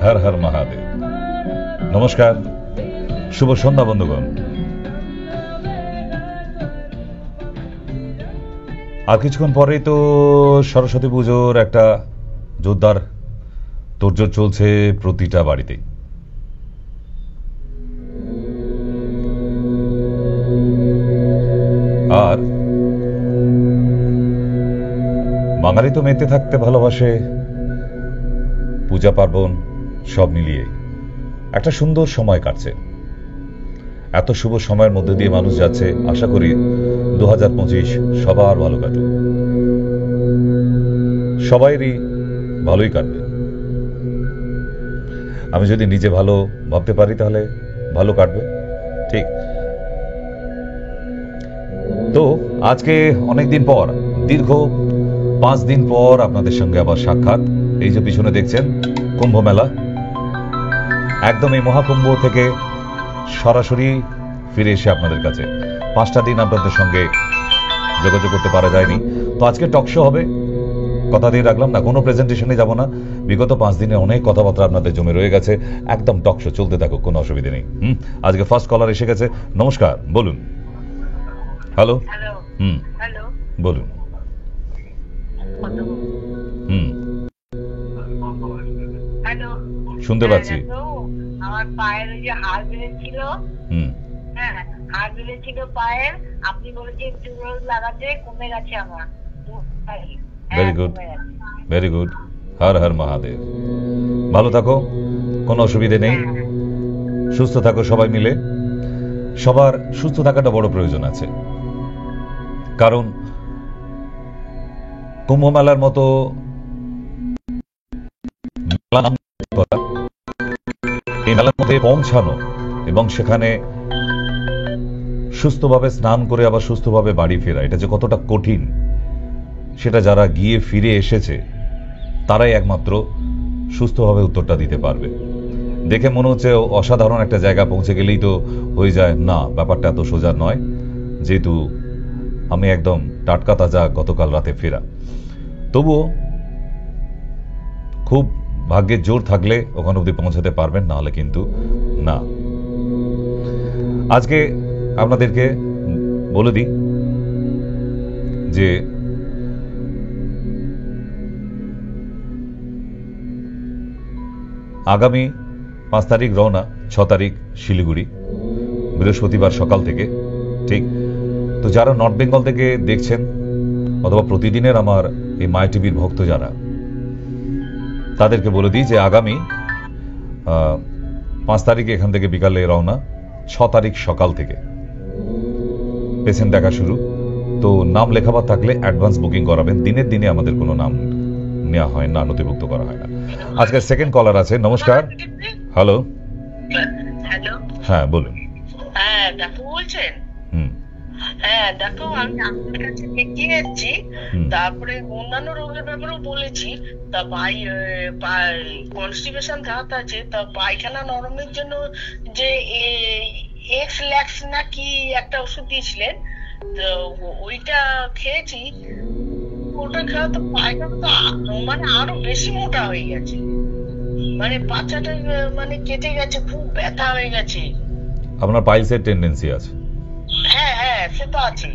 হর হর মহাদেব। নমস্কার, শুভ সন্ধ্যা বন্ধুগণ। আর কিছুক্ষণ পরেই তো সরস্বতী পুজোর একটা জোরদার তোড়জোড় চলছে প্রতিটা বাড়িতেই। আর বাঙালি তো মেতে থাকতে ভালোবাসে, পূজা পার্বণ সব মিলিয়ে একটা সুন্দর সময় কাটছে। এত শুভ সময়ের মধ্যে দিয়ে মানুষ যাচ্ছে, আশা করি 2025 সবার ভালো কাটুক, সবাইরই ভালোই কাটবে। আমি যদি নিজে ভালো ভাবতে পারি তাহলে ভালো কাটবে, ঠিক। তো আজকে অনেকদিন পর, দীর্ঘ 5 দিন পর আপনাদের সঙ্গে আবার সাক্ষাৎ। এই যে পিছনে দেখছেন কুম্ভ মেলা, একদম এই মহাকুম্ভ থেকে সরাসরি ফিরে এসে আপনাদের কাছে 5টা দিন আপনাদের সঙ্গে যোগাযোগ করতে পারা যায়নি। তো আজকে টক শো হবে, কথা দিয়ে রাখলাম না, কোনো প্রেজেন্টেশনে যাব না। বিগত 5 দিনে অনেক কথাবার্তা আপনাদের জমে রয়ে গেছে, একদম টক শো চলতে থাকুক, কোনো অসুবিধা নেই। আজকে ফার্স্ট কলার এসে গেছে। নমস্কার, বলুন। হ্যালো। বলুন। শুনতে পাচ্ছি। আমার পায়ের ওই যে হাড় বেড়েছিল, হ্যাঁ হাড় বেড়েছিল পায়ের, আপনি বলেছেন চুড়োজ লাগাতে, কমে গেছে আমার। Very good, very good. Har Har Mahadev. ভালো থাকো, কোনো অসুবিধে নেই, সুস্থ থাকো সবাই মিলে। সবার সুস্থ থাকাটা বড় প্রয়োজন আছে, কারণ কুম্ভ মেলার মতো এই মেলার মধ্যে পৌঁছানো এবং সেখানে সুস্থভাবে স্নান করে আবার সুস্থভাবে বাড়ি ফেরা, এটা যে কতটা কঠিন সেটা যারা গিয়ে ফিরে এসেছে তারাই একমাত্র সুস্থভাবে উত্তরটা দিতে পারবে। দেখে মনে হচ্ছে অসাধারণ একটা জায়গা পৌঁছে গেলেই তো হয়ে যায়, না, ব্যাপারটা এত সোজা নয়। যেহেতু আমি একদম টাটকা তাজা গতকাল রাতে ফেরা, তবুও খুব ভাগ্যের জোর থাকলে ওখানে অবধি পৌঁছাতে পারবেন, না হলে কিন্তু না। আজকে আপনাদেরকে বলে দিই যে আগামী 5 তারিখ রওনা, 6 তারিখ শিলিগুড়ি, বৃহস্পতিবার সকাল থেকে, ঠিক। তো যারা নর্থ বেঙ্গল থেকে দেখছেন অথবা প্রতিদিনের আমার এই মাই টিভির ভক্ত যারা, তাদেরকে বলে দিই যে আগামী 5 তারিখে এখান থেকে বিকালে রওনা, 6 তারিখ সকাল থেকে পেশেন্ট দেখা শুরু। তো নাম লেখাবার থাকলে অ্যাডভান্স বুকিং করাবেন, দিনের দিনে আমাদের কোনো নাম নেওয়া হয় না, নথিভুক্ত করা হয় না। আজকে সেকেন্ড কলার আছে। নমস্কার। হ্যালো। হ্যাঁ বলুন। হ্যাঁ ডাক্তার বলছেন? হ্যাঁ ডাক্তার, আমি আপনার কাছে দেখিয়ে এসেছি, তারপরে অন্যান্য রোগের ব্যাপারেও বলেছি। তা কনস্টিপেশন ধাত আছে, তা পায়খানা নরমের জন্য যে এক্স-ল্যাক্স না কি একটা ওষুধ দিয়েছিলেন, তো ওইটা খেয়েছি। ওটা খাওয়া তো পায়খানা তো মানে আরো বেশি মোটা হয়ে গেছে, মানে বাচ্চাটা মানে কেটে গেছে, খুব ব্যথা হয়ে গেছে। আপনার পাইলসের টেন্ডেন্সি আছে? হ্যাঁ হ্যাঁ সে তো আছে।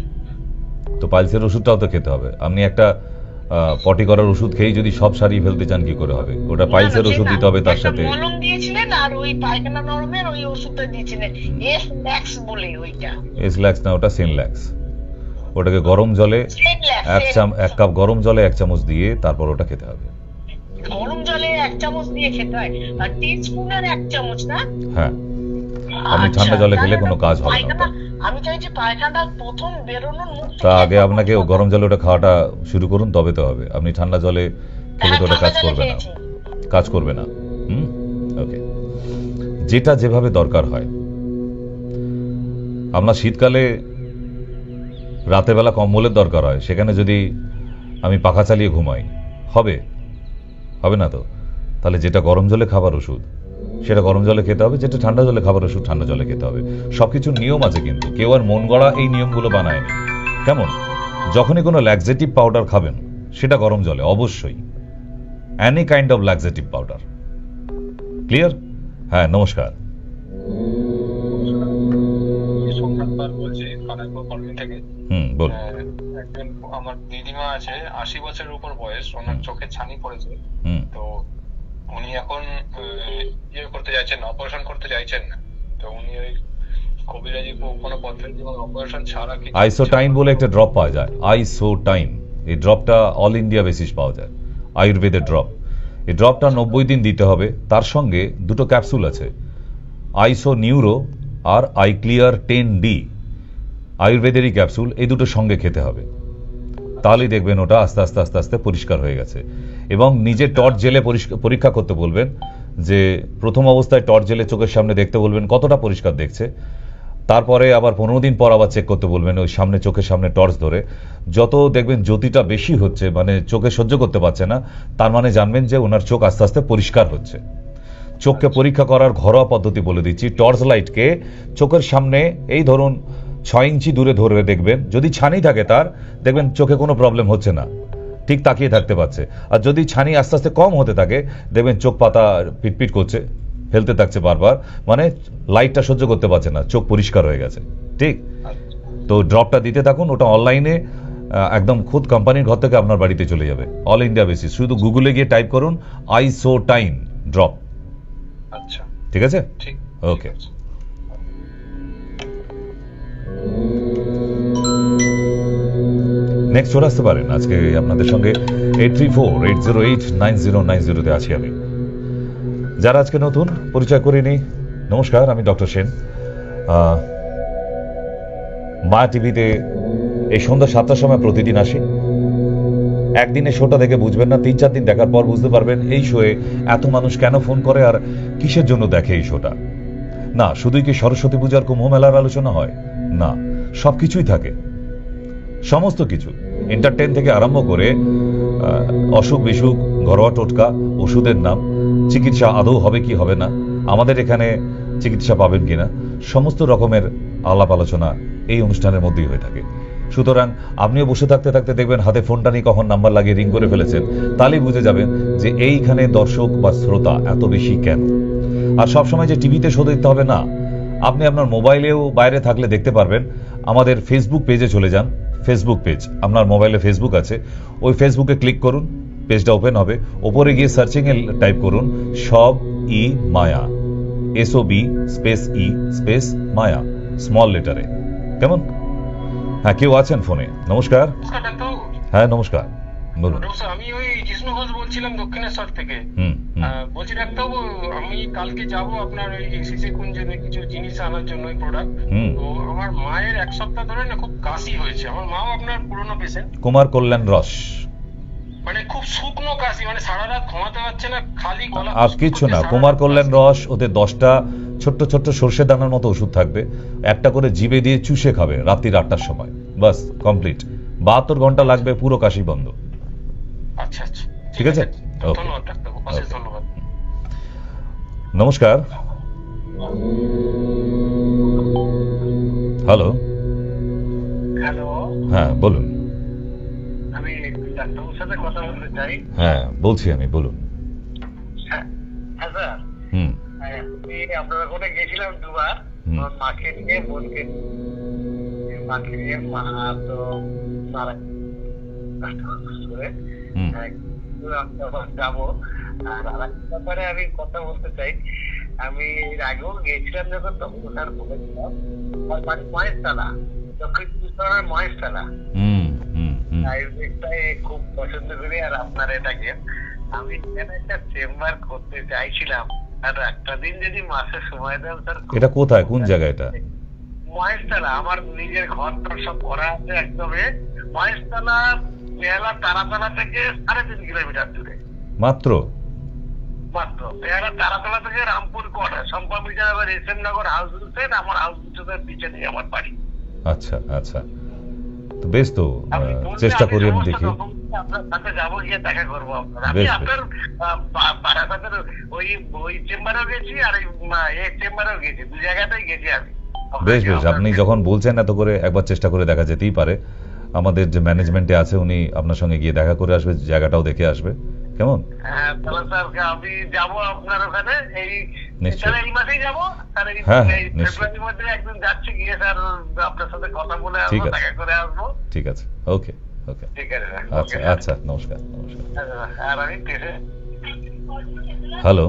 তো পাইলসের ওষুধটাও তো খেতে হবে। আপনি একটা পটি করার ওষুধ খেয়ে যদি সব সারিয়ে ফেলতে চান কি করে হবে? ওটা পাইলসের ওষুধ দিতে হবে, তার সাথে মলম দিয়েছিলেন আর ওই পায়খানা নরমের ওই ওষুধটা দিয়েছিলেন, এস-ল্যাক্স বলে। ওইটা এস-ল্যাক্স না, ওটা সিনল্যাক্স। ওটাকে গরম জলে 1 কাপ গরম জলে 1 চামচ দিয়ে তারপর ওটা খেতে হবে। গরম জলে 1 চামচ দিয়ে খেতে হয়, আর টিস্পুনের 1 চামচ না? হ্যাঁ, আপনি ঠান্ডা জলে খেলে কোনো কাজ হবে না। আমি চাইছি পায়খানা প্রথম বেরোনোর মুখ তা আগে আপনাকে গরম জলে ওটা খাওয়াটা শুরু করুন, তবে তো হবে। আপনি ঠান্ডা জলে খেলে তো ওটা কাজ করবে না, কাজ করবে না। ওকে, যেটা যেভাবে দরকার হয়। আপনার শীতকালে রাতের বেলা কম্বলের দরকার হয়, সেখানে যদি আমি পাখা চালিয়ে ঘুমাই, হবে? হবে না তো। তাহলে যেটা গরম জলে খাবার ওষুধ সেটা গরম জলে খেতে হবে, যেটা ঠান্ডা জলে খাবার ওষুধ ঠান্ডা জলে খেতে হবে। সবকিছুর নিয়ম আছে, কিন্তু কেউ আর মন গড়া এই নিয়মগুলো বানায়নি। কেমন? যখনই কোনো ল্যাক্সেটিভ পাউডার খাবেন সেটা গরম জলে অবশ্যই, any kind of laxative powder. Clear? হ্যাঁ, নমস্কার। সোমনাথ পাল বলছি খানাকুর কলোনি থেকে। বলুন। একজন আমার দিদিমা আছে, 80 বছরের উপর বয়স, ওনার চোখে ছানি পড়েছে। তো উনি এখন ইয়ে করতে চাইছেন, অপারেশন করতে চাইছেন না। তো উনি ওই কবিরাজি কোনো পদ্ধতি অপারেশন ছাড়া কি আইসোটাইন বলে একটা ড্রপ পাওয়া যায়, আইসোটাইন। এই ড্রপটা অল ইন্ডিয়া বেসিস পাওয়া যায়, আয়ুর্বেদের ড্রপ। এই ড্রপটা 90 দিন দিতে হবে। তার সঙ্গে দুটো ক্যাপসুল আছে, আইসো নিউরো আর আই ক্লিয়ার 10D, আয়ুর্বেদেরই ক্যাপসুল। এই দুটো সঙ্গে খেতে হবে, তাহলেই দেখবেন ওটা আস্তে আস্তে আস্তে আস্তে পরিষ্কার হয়ে গেছে। এবং নিজে টর্চ জেলে পরীক্ষা করতে বলবেন, যে প্রথম অবস্থায় টর্চ জেলে চোখের সামনে দেখতে বলবেন কতটা পরিষ্কার দেখছে। তারপরে আবার 15 দিন পর আবার চেক করতে বলবেন, ওই সামনে চোখের সামনে টর্চ ধরে। যত দেখবেন জ্যোতিটা বেশি হচ্ছে, মানে চোখে সহ্য করতে পারছে না, তার মানে জানবেন যে ওনার চোখ আস্তে আস্তে পরিষ্কার হচ্ছে। চোখকে পরীক্ষা করার ঘরোয়া পদ্ধতি বলে দিচ্ছি। টর্চ লাইটকে চোখের সামনে এই ধরুন 6 ইঞ্চি দূরে ধরে দেখবেন, যদি ছানি থাকে তার দেখবেন চোখে কোনো প্রবলেম হচ্ছে না, ঠিক তাকিয়ে থাকতে পারছে। আর যদি ছানি আস্তে আস্তে কম হতে থাকে দেখবেন চোখ পাতা পিটপিট করছে, ফেলতে থাকছে বারবার, মানে লাইটটা সহ্য করতে পারছে না, চোখ পরিষ্কার হয়ে গেছে। ঠিক তো ড্রপটা দিতে থাকুন। ওটা অনলাইনে একদম খুদ কোম্পানির ঘর থেকে আপনার বাড়িতে চলে যাবে, অল ইন্ডিয়া বেসিস। শুধু গুগলে গিয়ে টাইপ করুন আইসোটাইন ড্রপ। আচ্ছা, ঠিক আছে? ঠিক, ওকে। নেক্সট চলে আসতে পারেন। আজকে আপনাদের সঙ্গে 8348089090 আছি আমি। যারা আজকে নতুন, পরিচয় করে নিই। নমস্কার, আমি ডক্টর সেন। মায়া টিভিতে এই সন্ধ্যা 7টার সময় প্রতিদিন আসি। একদিনে শোটা দেখে বুঝবেন না, 3-4 দিন দেখার পর বুঝতে পারবেন এই শোয়ে এত মানুষ কেন ফোন করে আর কিসের জন্য দেখে এই শোটা। না, শুধুই কি সরস্বতী পূজার কুম্ভ মেলার আলোচনা হয়? না, সবকিছুই থাকে, সমস্ত কিছু। এন্টারটেইন থেকে আরম্ভ করে অসুখ বিসুখ, ঘরোয়া টোটকা, ওষুধের নাম, চিকিৎসা আদৌ হবে কি হবে না, আমাদের এখানে চিকিৎসা পাবেন কিনা, সমস্ত রকমের আলাপ আলোচনা এই অনুষ্ঠানের মধ্যেই হয়ে থাকে। সুতরাং আপনিও বসে থাকতে থাকতে দেখবেন হাতে ফোনটা নিয়ে কখন নাম্বার লাগিয়ে রিং করে ফেলেছেন, তাহলেই বুঝে যাবেন যে এইখানে দর্শক বা শ্রোতা এত বেশি কেন। আর সবসময় যে টিভিতে শো দেখতে হবে না, আপনি আপনার মোবাইলেও বাইরে থাকলে দেখতে পারবেন। আমাদের ফেসবুক পেজে চলে যান। ফেসবুক পেজ, আপনার মোবাইলে ফেসবুক আছে, ওই ফেসবুকে ক্লিক করুন, পেজটা ওপেন হবে। ওপরে গিয়ে সার্চিং এ টাইপ করুন সব ই মায়া, SOB স্পেস ই স্পেস মায়া, স্মল লেটারে। কেমন? হ্যাঁ, কেউ আছেন ফোনে? নমস্কার। হ্যাঁ, নমস্কার, বলুন। আমি ওই জিষ্ণু ঘোষ বলছিলাম দক্ষিণেশ্বর থেকে। বলছি ডাক্তারবাবু, আমি কালকে যাব আপনার ওই সিসি কুঞ্জে কিছু জিনিস আনার জন্য, ওই প্রোডাক্ট। তো আমার মায়ের 1 সপ্তাহ ধরে না খুব কাশি হয়েছে। আমার মাও আপনার পুরনো পেশেন্ট। কুমার কল্যাণ রস, মানে খুব শুকনো কাশি, মানে সারা রাত ঘুমাতে পারছে না, খালি গলা। আর কিছু না, কুমার কল্যাণ রস, ওদের 10টা ছোট্ট ছোট্ট সর্ষে দানার মতো ওষুধ থাকবে, একটা করে জিভে দিয়ে চুষে খাবে রাত্রি 8টার সময়, বাস কমপ্লিট। 72 ঘন্টা লাগবে, পুরো কাশি বন্ধ। আচ্ছা আচ্ছা, ঠিক আছে, ধন্যবাদ ডাক্তারবাবু, অশেষ ধন্যবাদ। নমস্কার। হ্যালো। হ্যালো, হ্যাঁ, বলুন। আমি ডাক্তারবাবুর সাথে কথা বলতে চাই। হ্যাঁ, বলছি আমি, বলুন। হ্যাঁ স্যার, আপনার ওখানে গেছিলাম 2বার, মাকে নিয়ে, বোনকে মাকে নিয়ে। মা তো মারা যাবো। আর আরেকটা ব্যাপারে আমি কথা বলতে চাই। আমি এর আগেও গেছিলাম যখন, তখন ওনার বলেছিলাম আমার বাড়ি মহেশতলা, দক্ষিণ চব্বিশ মহেশতলা। আয়ুর্বেদটাই খুব পছন্দ করি, আর আপনার এটাকে আমি এখানে একটা চেম্বার করতে চাইছিলাম। আর একটা দিন যদি মাসে সময় দেন স্যার। এটা কোথায়, কোন জায়গায় এটা? মহেশতলা, আমার নিজের ঘর সব করা আছে একদমে। মহেশতলা বেহালা তারাতলা থেকে 3.5 কিলোমিটার দূরে। মাত্র বেহালা তারাতলা থেকে রামপুর কোয়ার্টার, সম্পামিটার, আবার SM নগর হাউস রুটের, আমার হাউস রুটের পিছনে আমার বাড়ি। আচ্ছা আচ্ছা, তো বেশ, তো চেষ্টা করি আমি, দেখি। আপনার সাথে যাবো, গিয়ে দেখা করবো আপনার। আমি আপনার বারাসাতের ওই চেম্বারেও গেছি, আর এই চেম্বারেও গেছি, 2 জায়গাতেই গেছি আমি। বেশ বেশ, আপনি যখন বলছেন এত করে, একবার চেষ্টা করে দেখা যেতেই পারে। আমাদের যে ম্যানেজমেন্টে আছে, উনি আপনার সঙ্গে গিয়ে দেখা করে আসবে, জায়গাটাও দেখে আসবে। কেমন? হ্যাঁ তাহলে স্যার আমি যাবো আপনার ওখানে, এই নিশ্চয়ই। তাহলে এই মাসেই যাবো স্যার, এই হ্যাঁ, এই নিশ্চয়ই। ফেব্রুয়ারির মধ্যে একদিন যাচ্ছি, গিয়ে স্যার আপনার সাথে কথা বলে ঠিক আসবো, আছে। দেখা করে আসবো। ঠিক আছে, ওকে ওকে, ঠিক আছে স্যার, আচ্ছা ওকে স্যার। আচ্ছা, নমস্কার নমস্কার। আর আমি পেশে হ্যালো,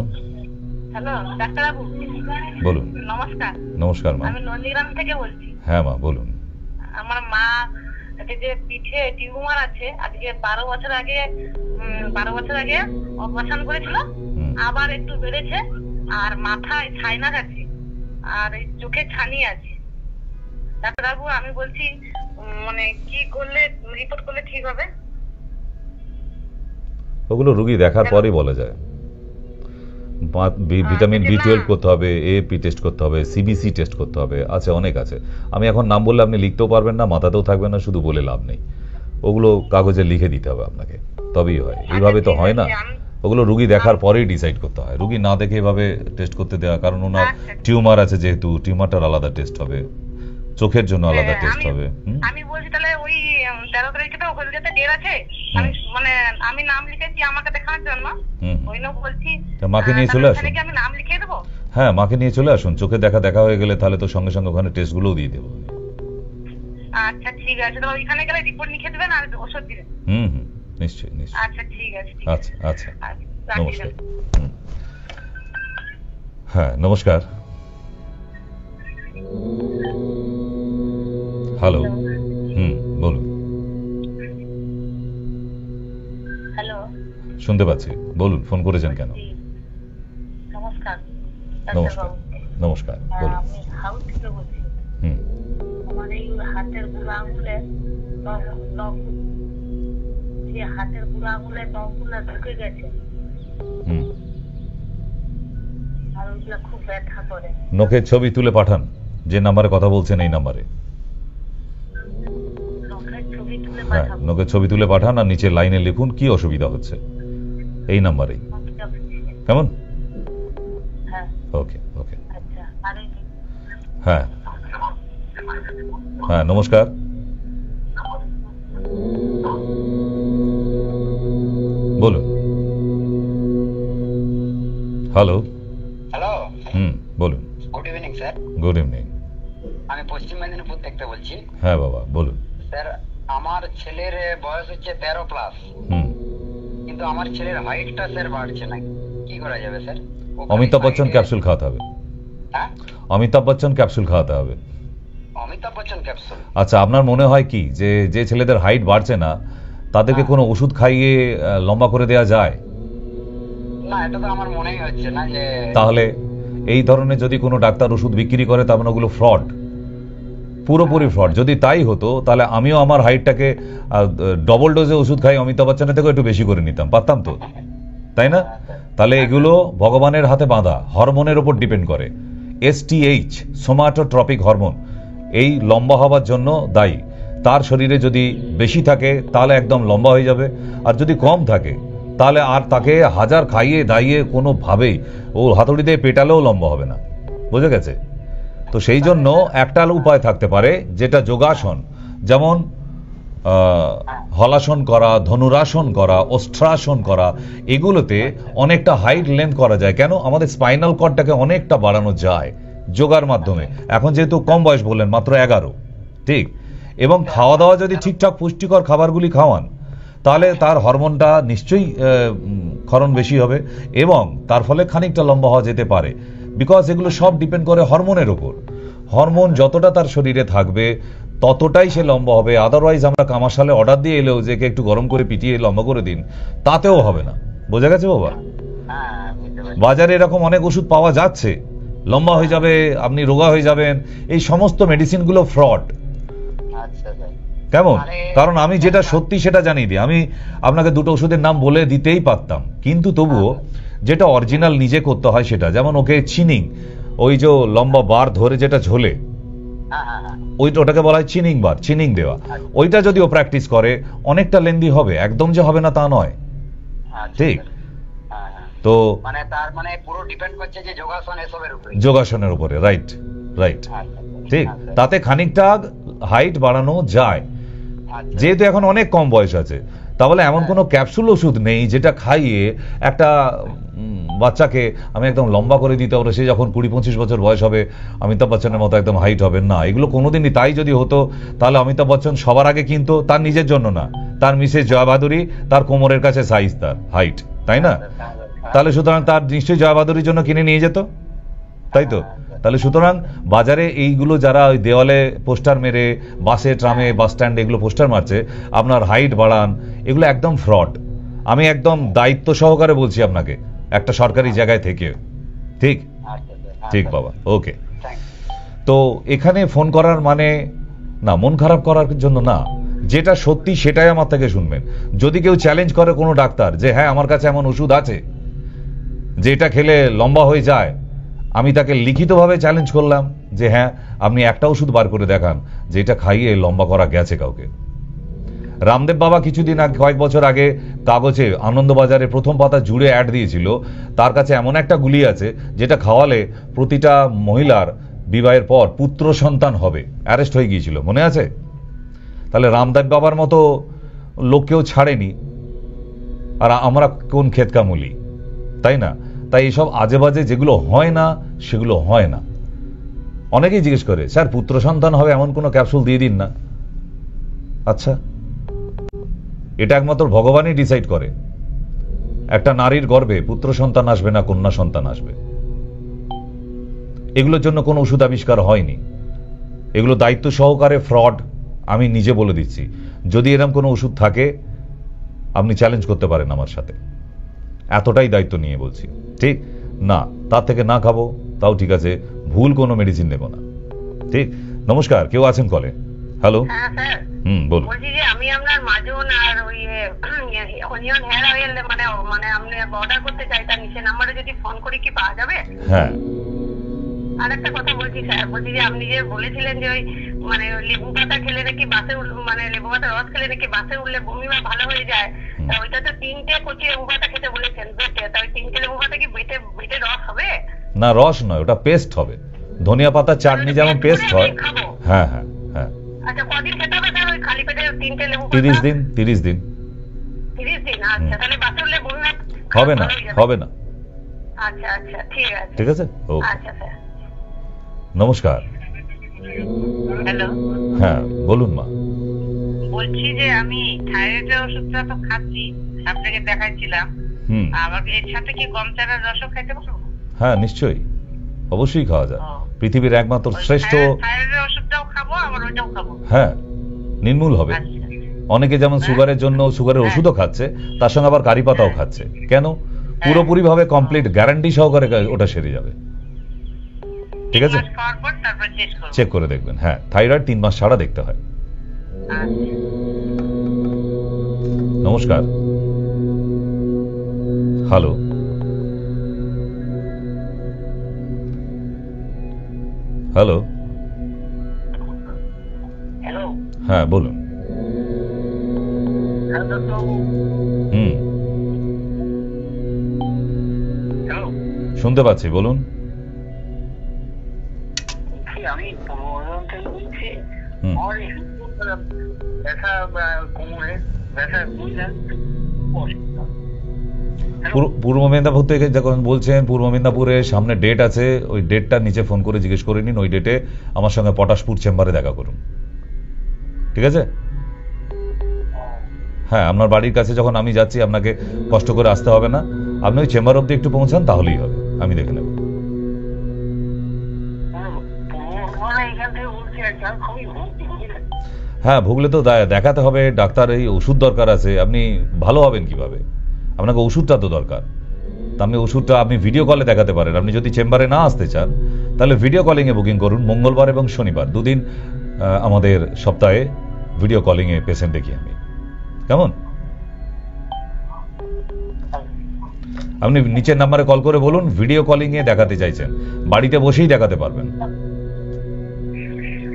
হ্যালো ডাক্তারবাবু, বলুন। নমস্কার। নমস্কার মা। আমি নন্দীগ্রাম থেকে বলছি। হ্যাঁ মা, বলুন। আমার মা যে পিঠে টিউমার আছে, আজকে 12 বছর আগে অপারেশন করেছিল, হুম। আবার একটু বেড়েছে, আর মাথায় সাইনাস আছে, আর এই চোখে ছানি আছে। ডাক্তারবাবু আমি বলছি মানে কি করলে রিপোর্ট করলে ঠিক হবে? ওগুলো রুগী দেখার পরই বলা যায়। ভিটামিন B12 করতে হবে, AP টেস্ট করতে হবে, CBC টেস্ট করতে হবে, আছে অনেক আছে। আমি এখন নাম বললে আপনি লিখতেও পারবেন না, মাথাতেও থাকবে না, শুধু বলে লাভ নেই। ওগুলো কাগজে লিখে দিতে হবে আপনাকে, তবেই হয়। এইভাবে তো হয় না, ওগুলো রুগী দেখার পরেই ডিসাইড করতে হয়। রুগী না দেখে এভাবে টেস্ট করতে দেওয়া, কারণ ওনার টিউমার আছে যেহেতু, টিউমারটার আলাদা টেস্ট হবে, চোখের জন্য আলাদা টেস্ট হবে। আমি বলছি তাহলে ওই 13 তারিখে তো কলকাতাতে ডেট আছে, আমি মানে আমি নাম লিখেছি আমাকে দেখানোর জন্য, ওই জন্য বলছি মাকে নিয়ে চলে আসুন। আমি নাম লিখিয়ে দেবো? হ্যাঁ, মাকে নিয়ে চলে আসুন। চোখে দেখা হয়ে গেলে তাহলে তো সঙ্গে সঙ্গে ওখানে টেস্টগুলোও দিয়ে দেবো। আচ্ছা ঠিক আছে, তো ওইখানে গেলে রিপোর্ট লিখে দেবেন আর ওষুধ দিবেন? হুম, নিশ্চয়ই নিশ্চয়ই। আচ্ছা ঠিক আছে। আচ্ছা আচ্ছা, আচ্ছা, নমস্কার। হ্যাঁ নমস্কার। হ্যালো, বলুন। হ্যালো, শুনতে পাচ্ছি, বলুন। ফোন করেছেন কেন? নমস্কার। নমস্কার নমস্কার, বলুন। আমি হাউস থেকে বলছি। হুম আমার এই হাতের বুড়ো আঙুলে নখগুলো ঢুকে গেছে, হুম। আর ওইগুলো খুব ব্যথা করে। নখের ছবি তুলে পাঠান, যে নাম্বারে কথা বলছেন এই নাম্বারে। নখের ছবি তুলে হ্যাঁ, পাঠাবো? নখের ছবি তুলে পাঠান আর নিচে লাইনে লিখুন কি অসুবিধা হচ্ছে, এই নাম্বারেই। কেমন? হ্যাঁ ওকে ওকে। আচ্ছা। আর হ্যাঁ হ্যাঁ, নমস্কার। বলুন। হ্যালো। হ্যালো, বলুন। Good evening sir. Good evening. আমি পশ্চিম মেদিনীপুর থেকে বলছি। হ্যাঁ বাবা, বলুন। স্যার আমার ছেলের বয়স হচ্ছে 13+, কিন্তু আমার ছেলের হাইটটা স্যার বাড়ছে না, কি করা যাবে স্যার? অমিতাভ বচ্চন ক্যাপসুল খাওয়াতে হবে। হ্যাঁ, অমিতাভ বচ্চন ক্যাপসুল খাওয়াতে হবে। অমিতাভ বচ্চন ক্যাপসুল। আচ্ছা, আপনার মনে হয় কি যে ছেলেদের হাইট বাড়ছে না তাদেরকে কোনো ওষুধ খাইয়ে লম্বা করে দেয়া যায়? না, এটা তো আমার মনেই হচ্ছে না যে। তাহলে এই ধরনের যদি কোনো ডাক্তার ওষুধ বিক্রি করে তার মানে ওগুলো ফ্রড, পুরোপুরি ফ্রড। যদি তাই হতো তাহলে আমিও আমার হাইটটাকে ডবল ডোজে ওষুধ খাই অমিতাভ বচ্চনের থেকেও একটু বেশি করে নিতাম, পারতাম তো, তাই না? তাহলে এগুলো ভগবানের হাতে বাঁধা, হরমোনের উপর ডিপেন্ড করে। STH, সোমাটোট্রপিক হরমোন, এই লম্বা হওয়ার জন্য দায়ী। তার শরীরে যদি বেশি থাকে তাহলে একদম লম্বা হয়ে যাবে, আর যদি কম থাকে তাহলে আর তাকে হাজার খাইয়ে দাইয়ে কোনোভাবেই ও হাতুড়ি দিয়ে পেটালেও লম্বা হবে না। বুঝে গেছে? তো সেই জন্য একটা উপায় থাকতে পারে, যেটা যোগাসন, যেমন হলাসন করা, ধনুরাসন করা, অস্ত্রাসন করা, এগুলোতে অনেকটা হাইট লেন্থ করা যায়। কেন? আমাদের স্পাইনাল কর্ডটাকে অনেকটা বাড়ানো যায় যোগার মাধ্যমে। এখন যেহেতু কম বয়স বললেন, মাত্র 11, ঠিক? এবং খাওয়া দাওয়া যদি ঠিকঠাক পুষ্টিকর খাবারগুলি খাওয়ান তাহলে তার হরমোনটা নিশ্চয়ই ক্ষরণ বেশি হবে এবং তার ফলে খানিকটা লম্বা হওয়া যেতে পারে। বিকজ এগুলো সব ডিপেন্ড করে হরমোনের উপর। হরমোন যতটা তার শরীরে থাকবে ততটাই সে লম্বা হবে। আদারওয়াইজ আমরা কামাশালে অর্ডার দিয়ে এলেও যে একটু গরম করে পিটিয়ে লম্বা করে দিন, তাতেও হবে না। বোঝা গেছে বাবা? বাজারে এরকম অনেক ওষুধ পাওয়া যাচ্ছে, লম্বা হয়ে যাবে, আপনি রোগা হয়ে যাবেন, এই সমস্ত মেডিসিনগুলো ফ্রড। কেমন? কারণ আমি যেটা সত্যি সেটা জানিয়ে দিই। আমি আপনাকে দুটো ওষুধের নাম বলে দিতেই পারতাম, কিন্তু তবুও যেটা অরিজিনাল নিজে করতে হয় সেটা। যেমন ওকে চিনিং, ওই যে লম্বা বার ধরে যেটা ঝোলে, ওটাকে বলা হয় চিনিং বার, চিনিং দেওয়া। ওইটা যদি ও প্র্যাকটিস করে অনেকটা লেন্দি হবে, একদম যে হবে না তা নয়, ঠিক? তো মানে তার মানে পুরো ডিপেন্ড করছে যে যোগাসন এসবের উপরে, যোগাসনের উপরে। রাইট রাইট, ঠিক। তাতে খানিকটা হাইট বাড়ানো যায়, যেহেতু এখন অনেক কম বয়স আছে। তাহলে এমন কোনো ক্যাপসুল ওষুধ নেই যেটা খাইয়ে একটা বাচ্চাকে আমি একদম লম্বা করে দিতে পারবো, সে যখন 20-25 বছর বয়স হবে অমিতাভ বচ্চনের মতো একদম হাইট হবে না। এগুলো কোনোদিনই, তাই যদি হতো তাহলে অমিতাভ বচ্চন সবার আগে কিনতো তার নিজের জন্য না, তার মিসেস জয়া বাহাদুরী, তার কোমরের কাছে সাইজ, তার হাইট, তাই না? তাহলে সুতরাং তার নিশ্চয়ই জয়া বাহাদুরীর জন্য কিনে নিয়ে যেত, তাই তো? তাহলে সুতরাং বাজারে এইগুলো যারা ওই দেওয়ালে পোস্টার মেরে, বাসে ট্রামে বাস স্ট্যান্ডে এগুলো পোস্টার মারছে আপনার হাইট বাড়ান, এগুলো একদম ফ্রড। আমি একদম দায়িত্ব সহকারে বলছি আপনাকে, একটা সরকারি জায়গায় থেকে। ঠিক ঠিক বাবা, ওকে। তো এখানে ফোন করার মানে না মন খারাপ করার জন্য না, যেটা সত্যি সেটাই আমার থেকে শুনবেন। যদি কেউ চ্যালেঞ্জ করে কোনো ডাক্তার যে হ্যাঁ আমার কাছে এমন ওষুধ আছে যে এটা খেলে লম্বা হয়ে যায়, আমি তাকে লিখিতভাবে চ্যালেঞ্জ করলাম যে হ্যাঁ আপনি একটা ওষুধ বার করে দেখান যে এটা খাইয়ে লম্বা করা গেছে কাউকে। রামদেব বাবা কিছুদিন আগে, কয়েক বছর আগে কাগজে আনন্দবাজারে প্রথম পাতা জুড়ে অ্যাড দিয়েছিল, তার কাছে এমন একটা গুলি আছে যেটা খাওয়ালে প্রতিটা মহিলার বিবাহের পর পুত্র সন্তান হবে। অ্যারেস্ট হয়ে গিয়েছিল, মনে আছে? তাহলে রামদেব বাবার মতো লোককেও ছাড়েনি, আর আমরা কোন ক্ষেতকামুলি, তাই না? তাই এইসব আজে বাজে যেগুলো হয় না সেগুলো হয় না। অনেকেই জিজ্ঞেস করে স্যার পুত্র সন্তান হবে এমন কোনো ক্যাপসুল দিয়ে দিন না। আচ্ছা, এটা একমাত্র ভগবানই ডিসাইড করে একটা নারীর গর্ভে পুত্র সন্তান আসবে না কন্যা সন্তান আসবে। এগুলোর জন্য কোনো ওষুধ আবিষ্কার হয়নি, এগুলো দায়িত্ব সহকারে ফ্রড। আমি নিজে বলে দিচ্ছি, যদি এরকম কোনো ওষুধ থাকে আপনি চ্যালেঞ্জ করতে পারেন আমার সাথে, এতটাই দায়িত্ব নিয়ে বলছি। ঠিক না, তার থেকে না খাবো তাও ঠিক আছে, ভুল কোনো মেডিসিন নেব না। ঠিক। নমস্কার, কেউ আছেন কলে? হ্যালো। হ্যাঁ স্যার, বলুন। বলছি যে আমি আপনার মাজুন আর ওই অনিয়ন হেয়ার অয়েল মানে আপনি অর্ডার করতে চাই, তার নিচে নাম্বারে যদি ফোন করি কি পাওয়া যাবে? হ্যাঁ। আর একটা কথা বলছি স্যার, বলছি যে আপনি যে বলেছিলেন যে ওই মানে লেবু পাতা খেলে নাকি বাসে মানে লেবু পাতার রস খেলে নাকি বাসে উঠলে বমি বা ভালো হয়ে যায়, তা ওইটা তো 3টে কচি লেবু পাতা খেতে বলেছেন বেটে, তা ওই 3টে লেবু পাতা কি বেটে বেটে রস হবে? না, রস নয়, ওটা পেস্ট হবে। ধনিয়া পাতা চাটনি যেমন পেস্ট হয়। হ্যাঁ হ্যাঁ হ্যাঁ। আচ্ছা, কদিন খেতে হবে স্যার ওই খালি পেটে 3টে লেবু পাতা? 30 দিন। 30 দিন। 30 দিন, আচ্ছা। তাহলে বাসে উঠলে বমি হবে না, হবে না। আচ্ছা আচ্ছা, ঠিক আছে, ঠিক আছে, ওকে। আচ্ছা স্যার। নমস্কার। হ্যালো। হ্যাঁ বলুন মা। বলছি যে আমি থাইরয়েডের ওষুধটা তো খাচ্ছি, আপনাকে দেখাচ্ছিলাম, আবার এর সাথে কি গম চারার রসও খাইতে পারবো? হ্যাঁ নিশ্চয়ই, অবশ্যই খাওয়া যায়। পৃথিবীর একমাত্র শ্রেষ্ঠ। থাইরয়েডের ওষুধটাও খাবো আবার ওইটাও খাবো? হ্যাঁ, নির্মূল হবে। অনেকে যেমন সুগারের জন্য সুগারের ওষুধও খাচ্ছে, তার সঙ্গে আবার কারি পাতাও খাচ্ছে। কেন? পুরোপুরি ভাবে কমপ্লিট গ্যারান্টি সহকারে ওটা সেরে যাবে। ঠিক আছে, চেক করে দেখবেন। হ্যাঁ, থাইরয়েড 3 মাস ছাড়া দেখতে হয়। নমস্কার। হ্যালো। হ্যালো। হ্যালো। হ্যাঁ বলুন। শুনতে পাচ্ছি, বলুন। আমি পূর্ব মেদিনীপুর থেকে যখন বলছেন, পূর্ব মেদিনীপুরের সামনে ডেট আছে, ওই ডেটটা নিচে ফোন করে জিজ্ঞেস করে নিন। ওই ডেটে আমার সঙ্গে পটাশপুর চেম্বারে দেখা করুন, ঠিক আছে? হ্যাঁ, আপনার বাড়ির কাছে যখন আমি যাচ্ছি আপনাকে কষ্ট করে আসতে হবে না, আপনি ওই চেম্বার অব্দি একটু পৌঁছান তাহলেই হবে, আমি দেখে নেব। হ্যাঁ, ভুগলে তো দেখাতে হবে, ডাক্তার এই ওষুধ দরকার আছে। আপনি ভালো হবেন কিভাবে? আপনাকে ওষুধটা তো দরকার। তা আপনি ওষুধটা আপনি ভিডিও কলে দেখাতে পারেন। আপনি যদি চেম্বারে না আসতে চান তাহলে ভিডিও কলিং এ বুকিং করুন। মঙ্গলবার এবং শনিবার 2 দিন আমাদের সপ্তাহে ভিডিও কলিং এ পেশেন্ট দেখি আমি। কেমন? আপনি নিচের নাম্বারে কল করে বলুন ভিডিও কলিং এ দেখাতে চাইছেন, বাড়িতে বসেই দেখাতে পারবেন।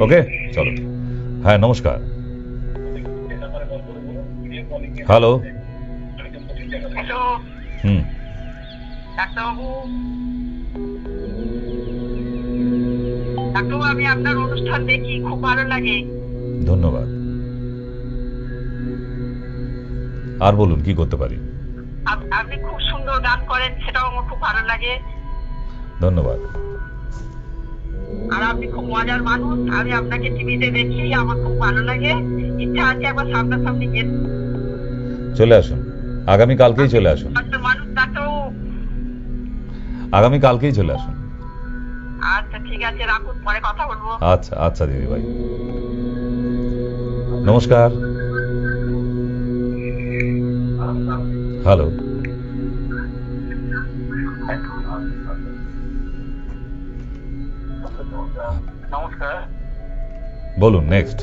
ওকে, চলো। হ্যাঁ নমস্কার। হ্যালো। ডাক্তারবাবু, আমি আপনার অনুষ্ঠান দেখি, খুব ভালো লাগে। ধন্যবাদ। আর বলুন কি করতে পারি? আপনি খুব সুন্দর গান করেন, সেটাও আমার খুব ভালো লাগে। ধন্যবাদ। আর আপনি খুব মজার মানুষ, আমি আপনাকে টিভিতে দেখি, আমার খুব ভালো লাগে। ইচ্ছা আছে একবার সামনাসামনি যেতে। চলে আসুন, আগামী কালকেই চলে আসুন। মানুষ ডাক্তারবাবু, আগামী কালকেই চলে আসুন। আচ্ছা ঠিক আছে, রাখুন, পরে কথা বলবো। আচ্ছা আচ্ছা দিদি ভাই, নমস্কার। হ্যালো, নমস্কার। বলুন নেক্সট।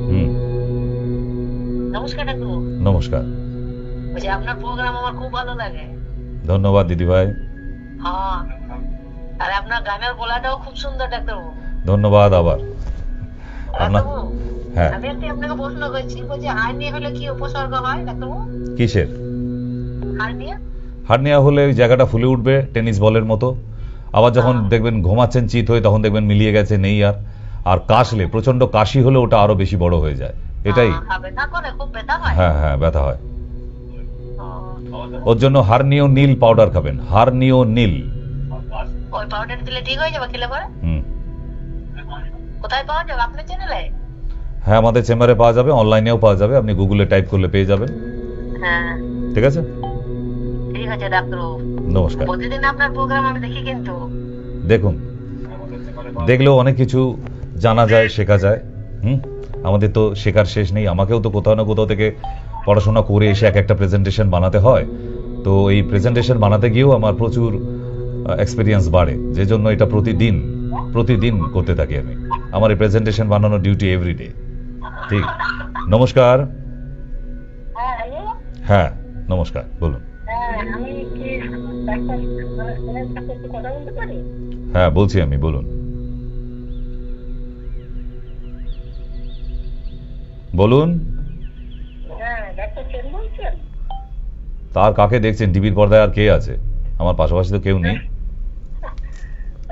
হুম, নমস্কার ডাক্তারবাবু। নমস্কার। বলছি আপনার প্রোগ্রাম আমার খুব ভালো লাগে। ধন্যবাদ দিদি ভাই। হ্যাঁ, আর আপনার গানের গলাটাও খুব সুন্দর ডাক্তারবাবু। ধন্যবাদ আবার। আপনার ডাক্তারবাবু, হ্যাঁ, আমি একটু আপনাকে প্রশ্ন করছি, বলছি হার্নিয়া হলে কি উপসর্গ হয় ডাক্তারবাবু? কিসের? হার্নিয়া? হার্নিয়া হলে ওই জায়গাটা ফুলে উঠবে টেনিস বলের মতো। আবার যখন দেখবেন ঘুমাচ্ছেন চিত হয়ে, তখন দেখবেন মিলিয়ে গেছে, নেই আর। আর কাশলে, প্রচন্ড কাশি হলে ওটা আরো বেশি বড় হয়ে যায়, এটাই। ব্যথা করে, খুব ব্যথা হয়। হ্যাঁ হ্যাঁ, ব্যথা হয়। ও, ওর জন্য হার্নিও নীল পাউডার খাবেন, হার্নিও নীল। ওই পাউডার দিলে ঠিক হয়ে যাবে খেলে পরে? হুম, কোথায় পাওয়া যাবে আপনার চ্যানেলে? হ্যাঁ, আমাদের চেম্বারে পাওয়া যাবে, অনলাইনেও পাওয়া যাবে, আপনি গুগলে টাইপ করলে পেয়ে যাবেন। হ্যাঁ ঠিক আছে, ঠিক আছে ডাক্তারবাবু। নমস্কার। প্রতিদিন আপনার প্রোগ্রাম আমি দেখি কিন্তু। দেখুন, দেখলেও অনেক কিছু জানা যায়, শেখা যায়। আমাদের তো শেখার শেষ নেই, আমাকেও তো কোথাও না কোথাও থেকে পড়াশোনা করে এসে এক একটা প্রেজেন্টেশন বানাতে হয়। তো এই প্রেজেন্টেশন বানাতে গিয়েও আমার প্রচুর এক্সপিরিয়েন্স বাড়ে, যে জন্য এটা প্রতিদিন করতে থাকি আমি। আমার এই প্রেজেন্টেশন বানানোর ডিউটি এভরিডে। ঠিক, নমস্কার। হ্যাঁ হ্যালো, হ্যাঁ নমস্কার, বলুন। হ্যাঁ আমি কি ডাক্তার সেনের সাথে একটু কথা বলতে পারি? হ্যাঁ বলছি আমি, বলুন বলুন। হ্যাঁ ডাক্তার সেন বলছেন? তার কাকে দেখছেন? টিভির পর্দায় আর কে আছে? আমার পাশাপাশি তো কেউ নেই।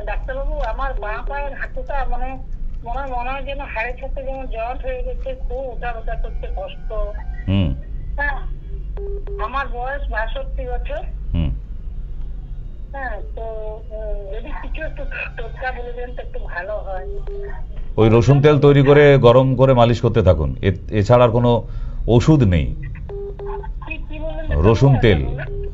ডাক্তারবাবু, আমার বাঁ পায়ের হাঁটুটা মনে হয় যেন হাড়ের সাথে যেন জয়েন্ট হয়ে গেছে, খুব ওঠা করতে কষ্ট। হুম হ্যাঁ, আমার বয়স 62 বছর। হুম হ্যাঁ, তো যদি কিছু একটু টোটকা বলে দেন তো একটু ভালো হয়। ওই রসুন তেল তৈরি করে গরম করে মালিশ করতে থাকুন, এছাড়া আর কোনো ওষুধ নেই। কি বললেন?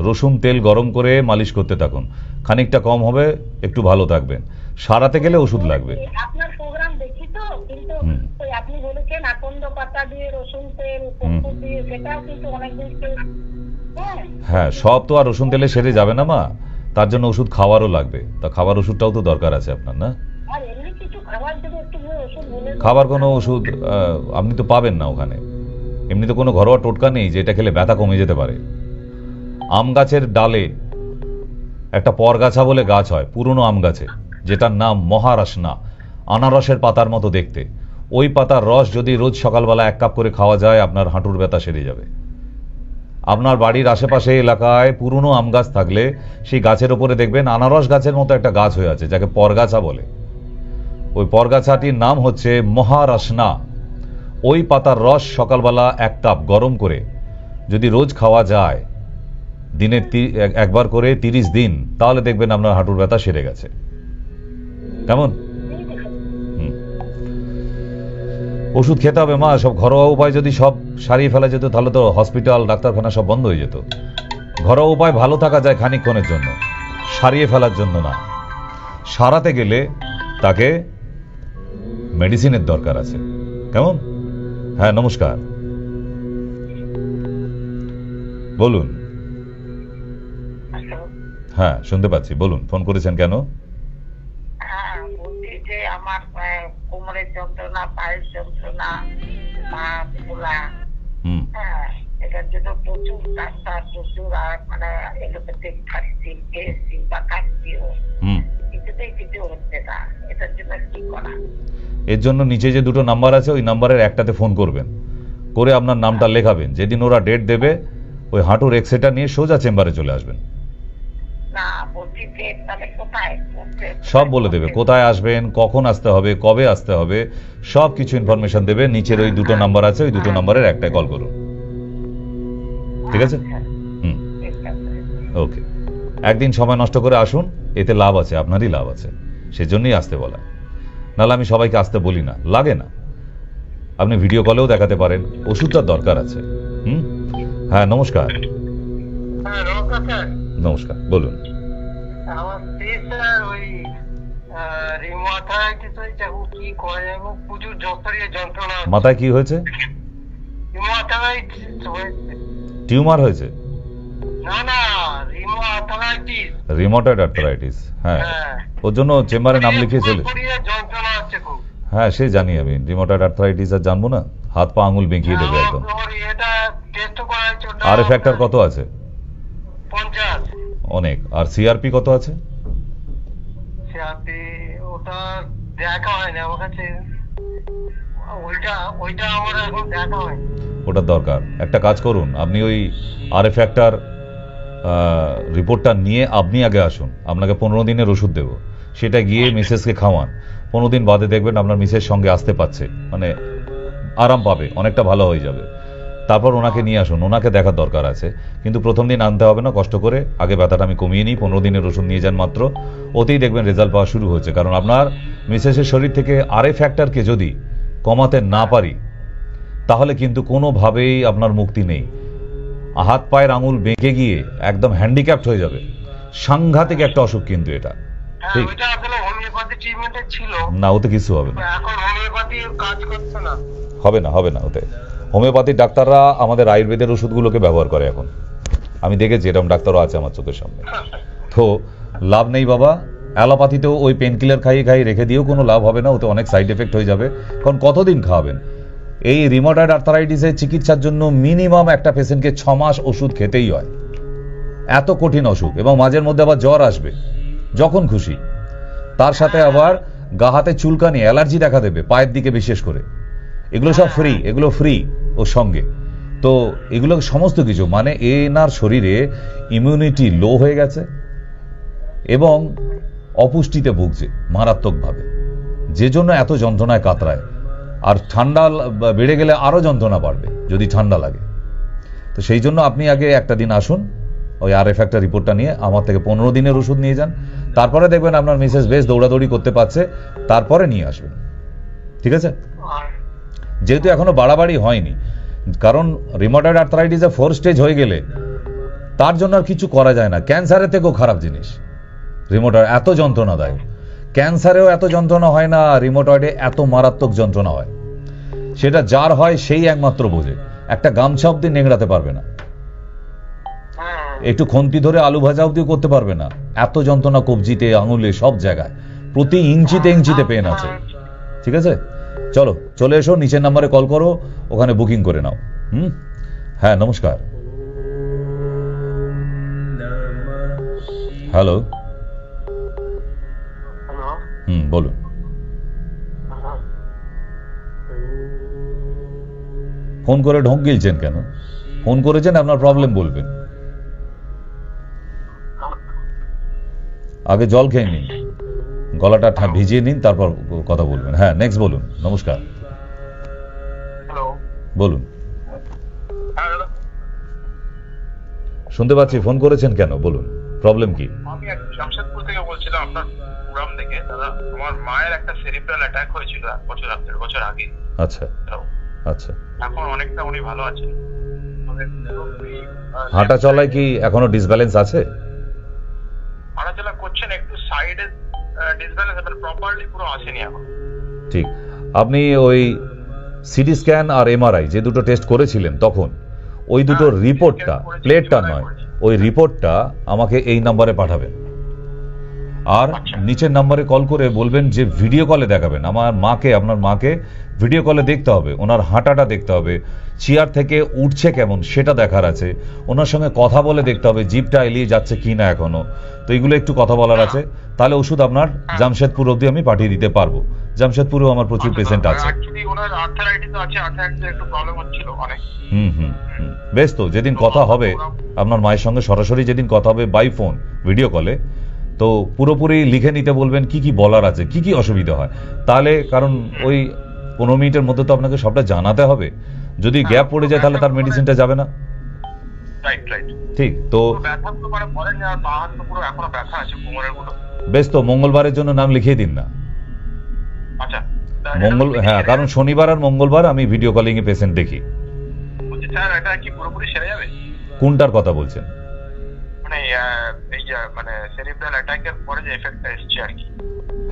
রসুন তেল গরম করে মালিশ করতে থাকুন, খানিকটা কম হবে, একটু ভালো থাকবেন। সারাতে গেলে ওষুধ লাগবে। আপনার প্রোগ্রাম দেখি তো, কিন্তু ওই আপনি বলেছেন আকন্দ পাতা দিয়ে রসুন তেল কর্পূর দিয়ে, সেটাও কিন্তু অনেকদিন হ্যাঁ, সব তো আর রসুন তেলে সেরে যাবে না মা, তার জন্য ওষুধ খাওয়ারও লাগবে। তা খাবার ওষুধটাও তো দরকার আছে আপনার, না? আর এমনি কিছু খাবার যদি একটু ওষুধ বলে। খাবার কোনো ওষুধ আপনি তো পাবেন না ওখানে। এমনি তো কোনো ঘরোয়া টোটকা নেই যে এটা খেলে ব্যথা কমে যেতে পারে। আম গাছের ডালে একটা পরগাছা বলে গাছ হয়, পুরনো আম গাছে, যেটার নাম মহারাসনা, আনারসের পাতার মতো দেখতে। ওই পাতার রস যদি রোজ সকালবেলা 1 কাপ করে খাওয়া যায়, আপনার হাঁটুর ব্যথা সেরে যাবে। আপনার বাড়ির আশেপাশে এলাকায় পুরনো আম গাছ থাকলে সেই গাছের উপরে দেখবেন আনারস গাছের মতো একটা গাছ হয়ে আছে, যাকে পরগাছা বলে। ওই পরগাছাটির নাম হচ্ছে মহারাসনা। ওই পাতার রস সকালবেলা 1 কাপ গরম করে যদি রোজ খাওয়া যায়, দিনে একবার করে 30 দিন, তাহলে দেখবেন আপনার হাঁটুর ব্যথা সেরে গেছে। কেমন? ওষুধ খেতে হবে মা, সব ঘরোয়া উপায় যদি সব সারিয়ে ফেলা যেত, তাহলে তো হসপিটাল ডাক্তারখানা সব বন্ধ হয়ে যেত। ঘরোয়া উপায় ভালো থাকা যায় খানিকক্ষণের জন্য, সারিয়ে ফেলার জন্য না। সারাতে গেলে তাকে মেডিসিনের দরকার আছে। কেমন? হ্যাঁ নমস্কার, বলুন। হ্যাঁ শুনতে পাচ্ছি, বলুন। ফোন করেছেন কেন? হ্যাঁ, বলছি যে আমার কোমরের যন্ত্রণা, পায়ের যন্ত্রণা, পা ফোলা, হ্যাঁ, এটার জন্য প্রচুর ডাক্তার, প্রচুর মানে এলোপ্যাথিক খাচ্ছি, খেয়েছি বা খাচ্ছিও, কিছুতেই কিছু হচ্ছে না। এটার জন্য কি করা? এর জন্য নিচে যে 2টো নাম্বার আছে, ওই নাম্বারের একটাতে ফোন করবেন, করে আপনার নামটা লেখাবেন। যেদিন ওরা ডেট দেবে, ওই হাঁটুর এক্সরেটা নিয়ে সোজা চেম্বারে চলে আসবেন। না বলছি যে তাহলে কোথায় সব বলে দেবে, কোথায় আসবেন, কখন আসতে হবে, কবে আসতে হবে, সব কিছু ইনফরমেশন দেবে। নিচের ওই দুটো নাম্বার আছে, ওই দুটো নাম্বারের একটাই কল করুন, ঠিক আছে? হুম, ওকে। একদিন সময় নষ্ট করে আসুন, এতে লাভ আছে, আপনারই লাভ আছে, সেজন্যই আসতে বলা। নাহলে আমি সবাইকে আসতে বলি না, লাগে না। আপনি ভিডিও কলেও দেখাতে পারেন, ওষুধটার দরকার আছে। হ্যাঁ, নমস্কার। হ্যাঁ নমস্কার স্যার। নমস্কার, বলুন। আমার স্যার ওই রিউমাটাইটিস হয়েছে, কি করা যায়, প্রচুর যন্ত্রণা। মাথায় কি হয়েছে? রিউমাটাইটিস হয়েছে। টিউমার হয়েছে? না না, রিউমাটাইটিস। রিউমাটয়েড আর্থ্রাইটিস, হ্যাঁ। ওর জন্য চেম্বারে নাম লিখিয়ে চলে। যন্ত্রণা হচ্ছে খুব। হ্যাঁ, সে জানি আমি। রিউমাটয়েড আর্থ্রাইটিস আর জানবো না? হাত পা আঙুল বেঁকিয়ে দেবে একদম। আর ফ্যাক্টর কত আছে? 50। অনেক। আর সিআরপি কত আছে? সিআরপি ওটা দেখা হয় না আমার কাছে, ওইটা আমার এখন দেখা হয়। ওটার দরকার। একটা কাজ করুন, আপনি ওই আর ফ্যাক্টর রিপোর্টটা নিয়ে আপনি আগে আসুন। আপনাকে 15 দিনের ওষুধ দেবো, সেটা গিয়ে মিসেসকে খাওয়ান। 15 দিন বাদে দেখবেন আপনার মিসেস সঙ্গে আসতে পারছে, মানে আরাম পাবে, অনেকটা ভালো হয়ে যাবে। তারপর ওনাকে নিয়ে আসুন, ওনাকে দেখার দরকার আছে। কিন্তু প্রথম দিন আনতে হবে না, কষ্ট করে আগে ব্যথাটা আমি কমিয়ে নিই। 15 দিনের ওষুধ নিয়ে যান মাত্র, ওতেই দেখবেন রেজাল্ট পাওয়া শুরু হচ্ছে। কারণ আপনার মিসেসের শরীর থেকে আরএ ফ্যাক্টরকে যদি কমাতে না পারি, তাহলে কিন্তু কোনোভাবেই আপনার মুক্তি নেই। হাত পায়ের আঙুল বেঁকে গিয়ে একদম হ্যান্ডিক্যাপ্ট হয়ে যাবে। সাংঘাতিক একটা অসুখ কিন্তু এটা, ঠিক না? ওতে কিছু হবে না, হবে না ওতে। হোমিওপ্যাথির ডাক্তাররা আমাদের আয়ুর্বেদের ওষুধগুলোকে ব্যবহার করে এখন। আমি দেখেছি, এরকম ডাক্তারও আছে আমার চোখের সামনে। তো লাভ নেই বাবা। অ্যালোপ্যাথিতেও ওই পেন কিলার খাইয়ে খাইয়ে রেখে দিয়েও কোনো লাভ হবে না, ওতে অনেক সাইড এফেক্ট হয়ে যাবে। কারণ কতদিন খাওয়াবেন? এই রিউমাটয়েড আর্থ্রাইটিসের চিকিৎসার জন্য মিনিমাম একটা পেশেন্টকে 6 মাস ওষুধ খেতেই হয়। এত কঠিন অসুখ, এবং মাঝের মধ্যে আবার জ্বর আসবে যখন খুশি। তার সাথে আবার গা হাতে চুলকানি, অ্যালার্জি দেখা দেবে পায়ের দিকে বিশেষ করে। এগুলো সব ফ্রি, এগুলো ফ্রি ওর সঙ্গে। তো এগুলো সমস্ত কিছু মানে এনার শরীরে ইমিউনিটি লো হয়ে গেছে এবং অপুষ্টিতে ভুগছে মারাত্মকভাবে, যে জন্য এত যন্ত্রণায় কাতরায়। আর ঠান্ডা বেড়ে গেলে আরো যন্ত্রণা বাড়বে যদি ঠান্ডা লাগে। তো সেই জন্য আপনি আগে একটা দিন আসুন, ওই আর ফ্যাক্টর রিপোর্টটা নিয়ে আমার থেকে 15 দিনের ওষুধ নিয়ে যান। তারপরে দেখবেন আপনার মিসেস বেশ দৌড়াদৌড়ি করতে পারছে, তারপরে নিয়ে আসবেন, ঠিক আছে? যেহেতু এখনো বাড়াবাড়ি হয়নি, কারণ রিউমাটয়েড আর্থ্রাইটিসে 4 স্টেজ হয়ে গেলে তার জন্য আর কিছু করা যায় না। ক্যান্সারের থেকেও খারাপ জিনিস রিউমাটয়েড, এত যন্ত্রণা দেয়। ক্যান্সারেও এত যন্ত্রণা হয় না, রিউমাটয়েডে এত মারাত্মক যন্ত্রণা হয়। সেটা যার হয় সেই একমাত্র বোঝে। একটা গামছা অব্দি নেংড়াতে পারবে না, একটু খন্তি ধরে আলু ভাজা অব্দিও করতে পারবে না। এত যন্ত্রণা কবজিতে, আঙুলে, সব জায়গায়, প্রতি ইঞ্চিতে ইঞ্চিতে পেন আছে, ঠিক আছে? চলো, চলে এসো, নিচের নাম্বারে কল করো, ওখানে বুকিং করে নাও। হ্যাঁ, নমস্কার। হ্যালো, বলুন। ফোন করে ঢোক গিলছেন কেন? ফোন করেছেন, আপনার প্রবলেম বলবেন। আগে জল খেয়ে নিন, গলাটা ভিজিয়ে নিন, তারপর কথা বলবেন। হ্যাঁ, নেক্সট বলুন। নমস্কার, বলুন। শুনতে পাচ্ছি, ফোন করেছেন কেন, বলুন, প্রবলেম কি? আমি জামশেদপুর থেকে বলছিলাম, আপনার প্রোগ্রাম থেকে। দাদা, আমার মায়ের একটা সেরিব্রাল অ্যাটাক হয়েছিল 1 বছর আগে। আচ্ছা আচ্ছা। এখন অনেকটা উনি ভালো আছেন। হাঁটা চলায় কি এখনো ডিসব্যালেন্স আছে? হাঁটাচলা করছেন, একটু সাইডে ডিসব্যালেন্স, মানে প্রপারলি পুরো আসেনি এখন। ঠিক। আপনি ওই সিটি স্ক্যান আর এমআরআই যে দুটো টেস্ট করেছিলেন তখন, ওই দুটো রিপোর্টটা, প্লেটটা নয়, ওই রিপোর্টটা আমাকে এই নাম্বারে পাঠাবেন। আর নিচের নাম্বারে কল করে বলবেন যে ভিডিও কলে দেখাবেন। আমার মাকে, আপনার মাকে ভিডিও কলে দেখতে হবে, ওনার হাঁটাটা দেখতে হবে, চেয়ার থেকে উঠছে কেমন সেটা দেখার আছে, ওনার সঙ্গে কথা বলে দেখতে হবে জিভটা এলিয়ে যাচ্ছে কিনা এখনো। তো এগুলো একটু কথা বলার আছে। তাহলে ওষুধ আপনার জামশেদপুর অবধি আমি পাঠিয়ে দিতে পারবো। জামশেদপুরেও আমার প্রচুর পেশেন্ট আছে। বেশ, তো যেদিন কথা হবে আপনার মায়ের সঙ্গে সরাসরি, যেদিন কথা হবে বাই ফোন, ভিডিও কলে, তো পুরোপুরি লিখে নিতে বলবেন কি কি বলার আছে, কি কি অসুবিধা হয়, তাহলে কারণ ওই 15 মিনিটের মধ্যে তো আপনাকে সবটা জানাতে হবে। যদি গ্যাপ পড়ে যায় তাহলে তার মেডিসিনটা যাবে না। ঠিক তো বেশ, তো মঙ্গলবারের জন্য নাম লিখিয়ে দিন না। হ্যাঁ, কারণ শনিবার আর মঙ্গলবার আমি ভিডিও কলিং এ পেশেন্ট দেখি। কোনটার কথা বলছেন?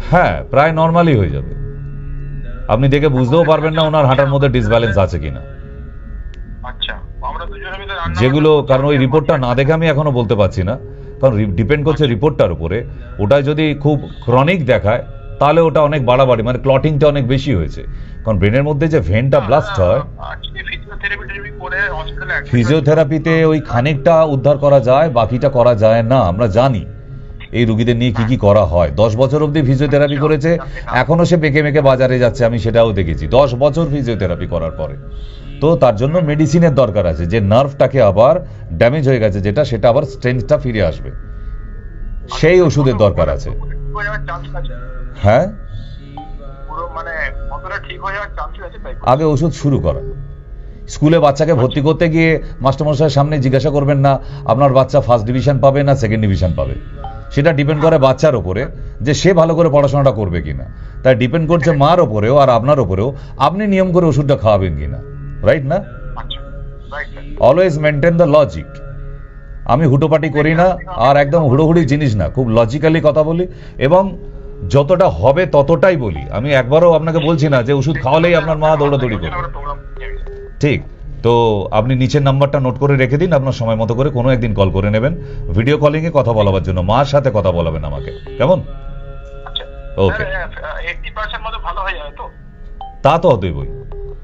হ্যাঁ, প্রায় নর্মালি হয়ে যাবে। আপনি দেখে বুঝতেও পারবেন না ওনার হাঁটার মধ্যে ডিসব্যালেন্স আছে কিনা। যেগুলো, কারণ ওই রিপোর্টটা না দেখে আমি এখনো বলতে পারছি না, কারণ ডিপেন্ড করছে রিপোর্টটার উপরে। ওটা যদি খুব ক্রনিক দেখায় তাহলে ওটা অনেক বাড়াবাড়ি, মানে ক্লটিংটা অনেক বেশি হয়েছে। কারণ ব্রেনের মধ্যে যে ভেনটা ব্লাস্ট হয়, ফিজিওথেরাপিতে ওই খানিকটা উদ্ধার করা যায়, বাকিটা করা যায় না। আমরা জানি এই রুগীদের নিয়ে কি কি করা হয়। 10 বছর অব্দি ফিজিওথেরাপি করেছে, এখনো সে বেঁকে মেকে বাজারে যাচ্ছে, আমি সেটাও দেখেছি 10 বছর ফিজিওথেরাপি করার পরে। তো তার জন্য মেডিসিনের দরকার আছে, যে নার্ভটাকে আবার ড্যামেজ হয়ে গেছে যেটা, সেটা আবার স্ট্রেংথটা ফিরে আসবে, সেই ওষুধের দরকার আছে। হ্যাঁ, আগে ওষুধ শুরু করা। স্কুলে বাচ্চাকে ভর্তি করতে গিয়ে মাস্টারমশাইয়ের সামনে জিজ্ঞাসা করবেন না আপনার বাচ্চা ফার্স্ট ডিভিশন পাবে না সেকেন্ড ডিভিশন পাবে। সেটা ডিপেন্ড করে বাচ্চার ওপরে, যে সে ভালো করে পড়াশোনাটা করবে কিনা। তাই ডিপেন্ড করছে মার ওপরেও আর আপনার ওপরেও, আপনি নিয়ম করে ওষুধটা খাওয়াবেন কিনা। রাইট না? Always maintain the logic. আমি হুটোপাটি করি না, আর একদম হুড়োহুড়ি জিনিস না, খুব লজিক্যালি কথা বলি এবং যতটা হবে ততটাই বলি। আমি একবারও আপনাকে বলছি না যে ওষুধ খাওয়ালেই আপনার মা দৌড়াদৌড়ি করবে। ঠিক তো আপনি নিচের নাম্বারটা নোট করে রেখে দিন, আপনার সময় মতো করে কোনো একদিন কল করে নেবেন ভিডিও কলিং এ কথা বলার জন্য। মার সাথে কথা বলাবেন আমাকে, কেমন? ওকে, তা তো দেবই,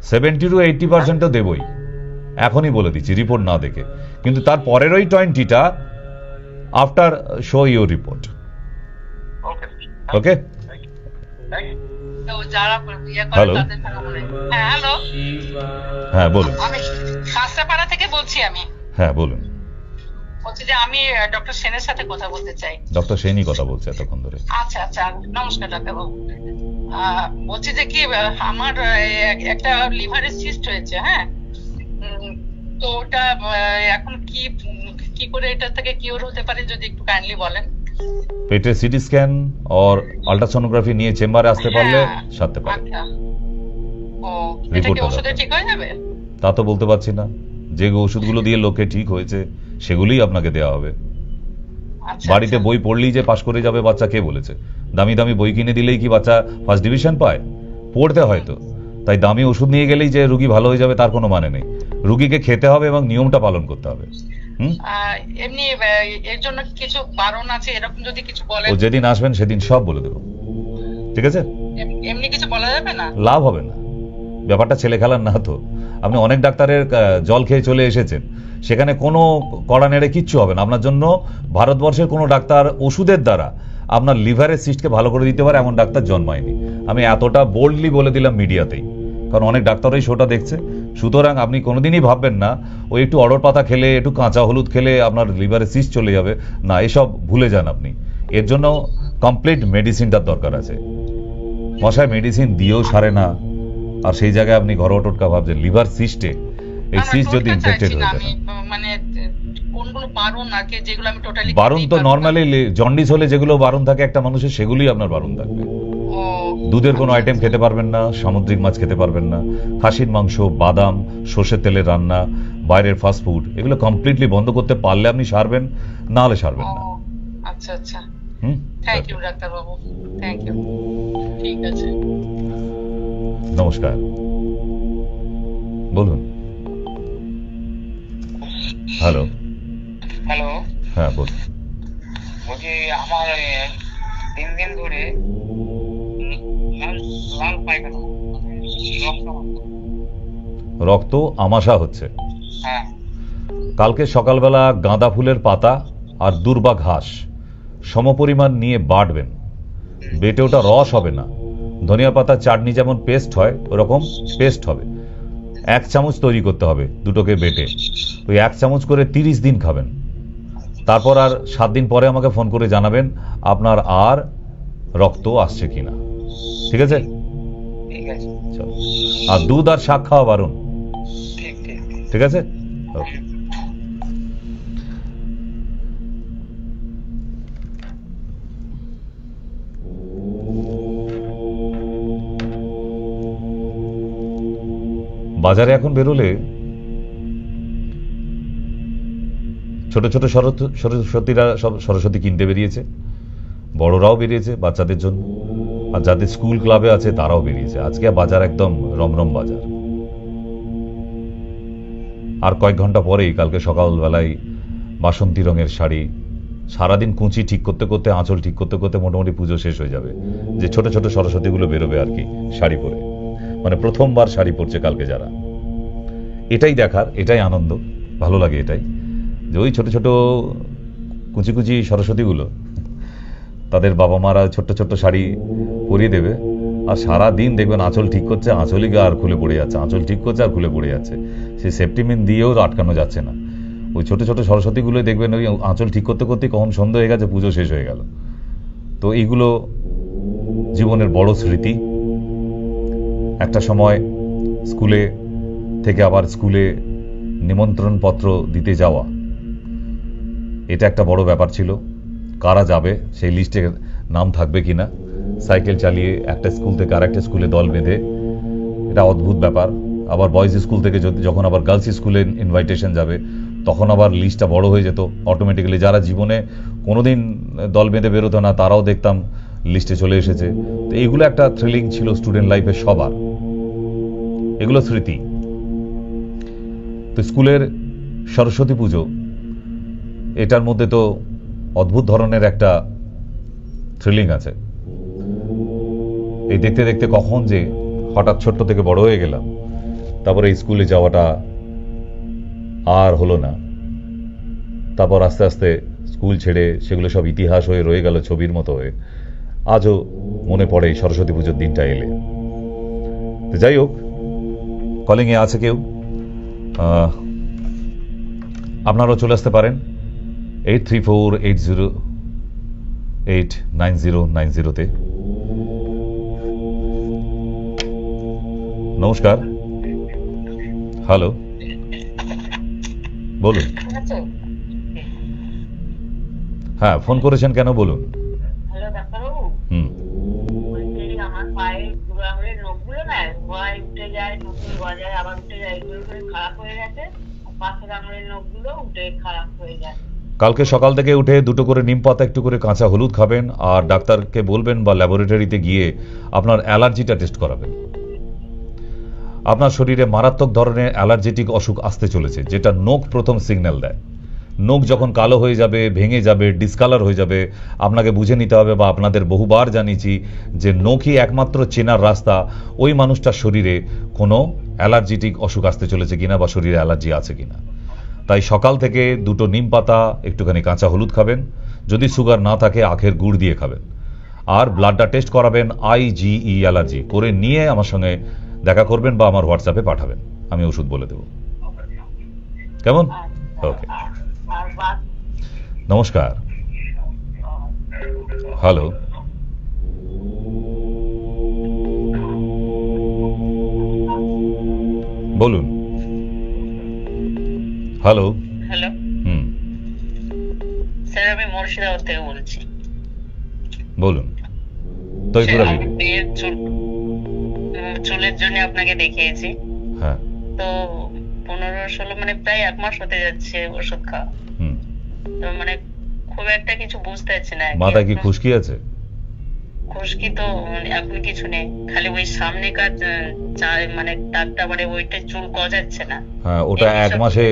70 to 80% তো দেবই, এখনই বলে দিচ্ছি রিপোর্ট না দেখে। কিন্তু তার পরের ওই 20টা after show your report. Okay, hello, হ্যাঁ বলুন। আমি খাসরাপাড়া থেকে বলছি। হ্যাঁ বলুন। বলছি যে আমি ডক্টর সেনের সাথে কথা বলতে চাই। ডক্টর সেনই কথা বলছে এতক্ষণ ধরে। আচ্ছা আচ্ছা, নমস্কার ডাক্তারবাবু। বলছি যে কি, আমার একটা লিভারের সিস্ট হয়েছে। হ্যাঁ, তো ওটা এখন কি করে এটা থেকে কিওর হতে পারে যদি একটু কাইন্ডলি বলেন। পেটের সিটি স্ক্যান আর আল্ট্রাসোনোগ্রাফি নিয়ে চেম্বারে আসতে পারলে সারতে পারে। এটা কি ওষুধে ঠিক হয়ে যাবে? তা তো বলতে পারছি না, যে ওষুধগুলো দিয়ে লোকে ঠিক হয়েছে সেগুলোই আপনাকে দেওয়া হবে। বাড়িতে বই পড়লেই যে পাশ করে যাবে বাচ্চা, কে বলেছে? দামি দামি বই কিনে দিলেই কি বাচ্চা ফার্স্ট ডিভিশন পায়? পড়তে হয়তো, তাই দামি ওষুধ নিয়ে গেলেই যে রুগী ভালো হয়ে যাবে তার কোনো মানে নেই। রুগীকে খেতে হবে এবং নিয়মটা পালন করতে হবে। এমনি এর জন্য কিছু বারণ আছে এরকম যদি কিছু বলেন? ও যেদিন আসবেন সেদিন সব বলে দেবো, ঠিক আছে? এমনি কিছু বলা যাবে না? লাভ হবে না, ব্যাপারটা ছেলে খেলার না তো। আপনি অনেক ডাক্তারের জল খেয়ে চলে এসেছেন, সেখানে কোনো কড়া নেড়ে কিচ্ছু হবে না আপনার জন্য। ভারতবর্ষের কোনো ডাক্তার ওষুধের দ্বারা আপনার লিভারের সিস্টকে ভালো করে দিতে পারে এমন ডাক্তার জন্মায়নি। আমি এতটা বোল্ডলি বলে দিলাম মিডিয়াতেই, কারণ অনেক ডাক্তার ওই শোটা দেখছে। সুতরাং আপনি কোনোদিনই ভাববেন না ওই একটু অড়র পাতা খেলে, একটু কাঁচা হলুদ খেলে আপনার লিভারে সিস্ট চলে যাবে, না, এসব ভুলে যান আপনি। এর জন্য কমপ্লিট মেডিসিনটার দরকার আছে। মশায় মেডিসিন দিয়েও সারে না, আর সেই জায়গায় আপনি ঘরোয়া টোটকা ভাবছেন। লিভার সিস্টে, এই সিস্ট যদি ইনফেক্টেড হয়ে যায়, মানে কোনগুলো বারণ আছে যেগুলো আমি টোটালি বারণ তো নরমালি জন্ডিস হলে যেগুলো বারণ থাকে একটা মানুষের, সেগুলোই আপনার বারণ থাকবে। দুধের কোনো আইটেম খেতে পারবেন না, সামুদ্রিক মাছ খেতে পারবেন না, খাসির মাংস, বাদাম, সর্ষের তেলের রান্না, বাইরের ফাস্ট ফুড, এগুলো কমপ্লিটলি বন্ধ করতে পারলে আপনি সারবেন, না হলে সারবেন না। আচ্ছা আচ্ছা, thank you doctor Babu, thank you. ঠিক আছে, নমস্কার, বলুন। হ্যালো। হ্যালো, হ্যাঁ বলুন। বলছি আমার 3 দিন ধরে লাল পায়খানা, রক্ত আমাশা হচ্ছে। হ্যাঁ, কালকে সকালবেলা গাঁদা ফুলের পাতা আর দুর্বা ঘাস সমপরিমাণ নিয়ে বাটবেন। বেটে ওটা রস হবে না, ধনিয়া পাতা চাটনি যেমন পেস্ট হয় ওরকম পেস্ট হবে। 1 চামচ তৈরি করতে হবে দুটোকে বেটে। ওই 1 চামচ করে 30 দিন খাবেন। তারপর আর 7 দিন পরে আমাকে ফোন করে জানাবেন আপনার আর রক্ত আসছে কিনা। ঠিক আছে? ঠিক আছে। চলো, আর দুধ আর শাক খাওয়া বারণ। ঠিক ঠিক। ঠিক আছে? ওকে। বাজারে এখন বেরোলে ছোট ছোট সরস্বতীরা সব সরস্বতী কিনতে বেরিয়েছে, বড়রাও বেরিয়েছে বাচ্চাদের জন্য, আর যাদের স্কুল ক্লাবে আছে তারাও বেরিয়েছে। আজকে বাজার একদম রমরম বাজার। আর কয়েক ঘন্টা পরেই কালকে সকালবেলায় বাসন্তী রঙের শাড়ি, সারাদিন কুঁচি ঠিক করতে করতে, আঁচল ঠিক করতে করতে মোটামুটি পুজো শেষ হয়ে যাবে, যে ছোট ছোট সরস্বতীগুলো বেরোবে আর কি শাড়ি পরে, মানে প্রথমবার শাড়ি পরছে কালকে যারা। এটাই দেখার, এটাই আনন্দ, ভালো লাগে এটাই, যে ওই ছোট ছোট কুচি কুচি সরস্বতীগুলো তাদের বাবা মারা ছোট্ট ছোট্ট শাড়ি পরিয়ে দেবে, আর সারা দিন দেখবেন আঁচল ঠিক করছে, আঁচলই আর খুলে পড়ে যাচ্ছে, আঁচল ঠিক করছে আর খুলে পড়ে যাচ্ছে, সেই সেফটিমিন দিয়েও আটকানো যাচ্ছে না। ওই ছোট ছোট সরস্বতীগুলো দেখবেন ওই আঁচল ঠিক করতে করতে কখন সন্ধ্যা হয়ে গেছে, পুজো শেষ হয়ে গেল। তো এইগুলো জীবনের বড় স্মৃতি। একটা সময় স্কুলে থেকে আবার স্কুলে নিমন্ত্রণ পত্র দিতে যাওয়া, এটা একটা বড় ব্যাপার ছিল। কারা যাবে সেই লিস্টে নাম থাকবে কিনা, সাইকেল চালিয়ে একটা স্কুল থেকে আরেকটা স্কুলে দল বেঁধে, এটা অদ্ভুত ব্যাপার। আবার বয়েজ স্কুল থেকে যখন আবার গার্লস স্কুলে ইনভাইটেশন যাবে, তখন আবার লিস্টটা বড় হয়ে যেত অটোমেটিক্যালি। যারা জীবনে কোনোদিন দল বেঁধে বেরোতো না তারাও দেখতাম লিস্টে চলে এসেছে। তো এইগুলো একটা থ্রিলিং ছিল স্টুডেন্ট লাইফে সবার, এগুলো স্মৃতি। তো স্কুলের সরস্বতী পুজো, এটার মধ্যে তো অদ্ভুত ধরনের একটা থ্রিলিং আছে। এই দেখতে দেখতে কখন যে হঠাৎ ছোট্ট থেকে বড় হয়ে গেলাম, তারপরে স্কুলে যাওয়াটা আর হলো না। তারপর আস্তে আস্তে স্কুল ছেড়ে সেগুলো সব ইতিহাস হয়ে রয়ে গেল ছবির মতো হয়ে। আজও মনে পড়ে এই সরস্বতী পুজোর দিনটা এলে। তো যাই হোক, কলিংয়ে আছে কেউ, আপনারাও চলে আসতে পারেন 8348089090-তে। নমস্কার, হ্যালো, বলুন। হ্যাঁ, ফোন করেছেন কেন বলুন। হ্যালো ডাক্তারবাবু, আমার পায়ের বুড়ো আঙুলের নখগুলো না ভয় উঠে যায়, নতুন গজায় আবার উঠে যায়, এগুলো করে খারাপ হয়ে গেছে। পাশের আঙুলের নখগুলো উঠে খারাপ হয়ে যায়। কালকে সকাল থেকে উঠে 2টো করে নিম পাতা, একটু করে কাঁচা হলুদ খাবেন, আর ডাক্তারকে বলবেন বা ল্যাবরেটরিতে গিয়ে আপনার অ্যালার্জিটা টেস্ট করাবেন। আপনার শরীরে মারাত্মক ধরনের অ্যালার্জেটিক অসুখ আসতে চলেছে, যেটা নখ প্রথম সিগন্যাল দেয়। নখ যখন কালো হয়ে যাবে, ভেঙে যাবে, ডিসকালার হয়ে যাবে, আপনাকে বুঝে নিতে হবে, বা আপনাদের বহুবার জানিয়েছি যে নখই একমাত্র চেনার রাস্তা ওই মানুষটার শরীরে কোনো অ্যালার্জেটিক অসুখ আসতে চলেছে কিনা বা শরীরে অ্যালার্জি আছে কিনা। তাই সকাল থেকে 2টো নিম পাতা, একটুখানি কাঁচা হলুদ খাবেন, যদি সুগার না থাকে আখের গুড় দিয়ে খাবেন, আর ব্লাডটা টেস্ট করাবেন IgE অ্যালার্জি করে নিয়ে আমার সঙ্গে দেখা করবেন বা আমার হোয়াটসঅ্যাপে পাঠাবেন, আমি ওষুধ বলে দেব। কেমন? ওকে, নমস্কার, হ্যালো, বলুন। হ্যালো। হ্যালো স্যার, আমি মুর্শিদাবাদ থেকে বলছি। বলুন। তৈপুরা বিবি, চুলের জন্য আপনাকে দেখিয়েছি। হ্যাঁ, তো 15-16 মানে প্রায় 1 মাস হতে যাচ্ছে ওষুধ খাওয়া। তো মানে খুব একটা কিছু বুঝতে পারছি না। মাথায় কি খুশকি আছে? খুশকি তো এখন কিছু নেই, খালি ওই সামনেকার মানে দাগটা, মানে ওইটা চুল গজাচ্ছে না। হ্যাঁ, ওটা 1 মাসে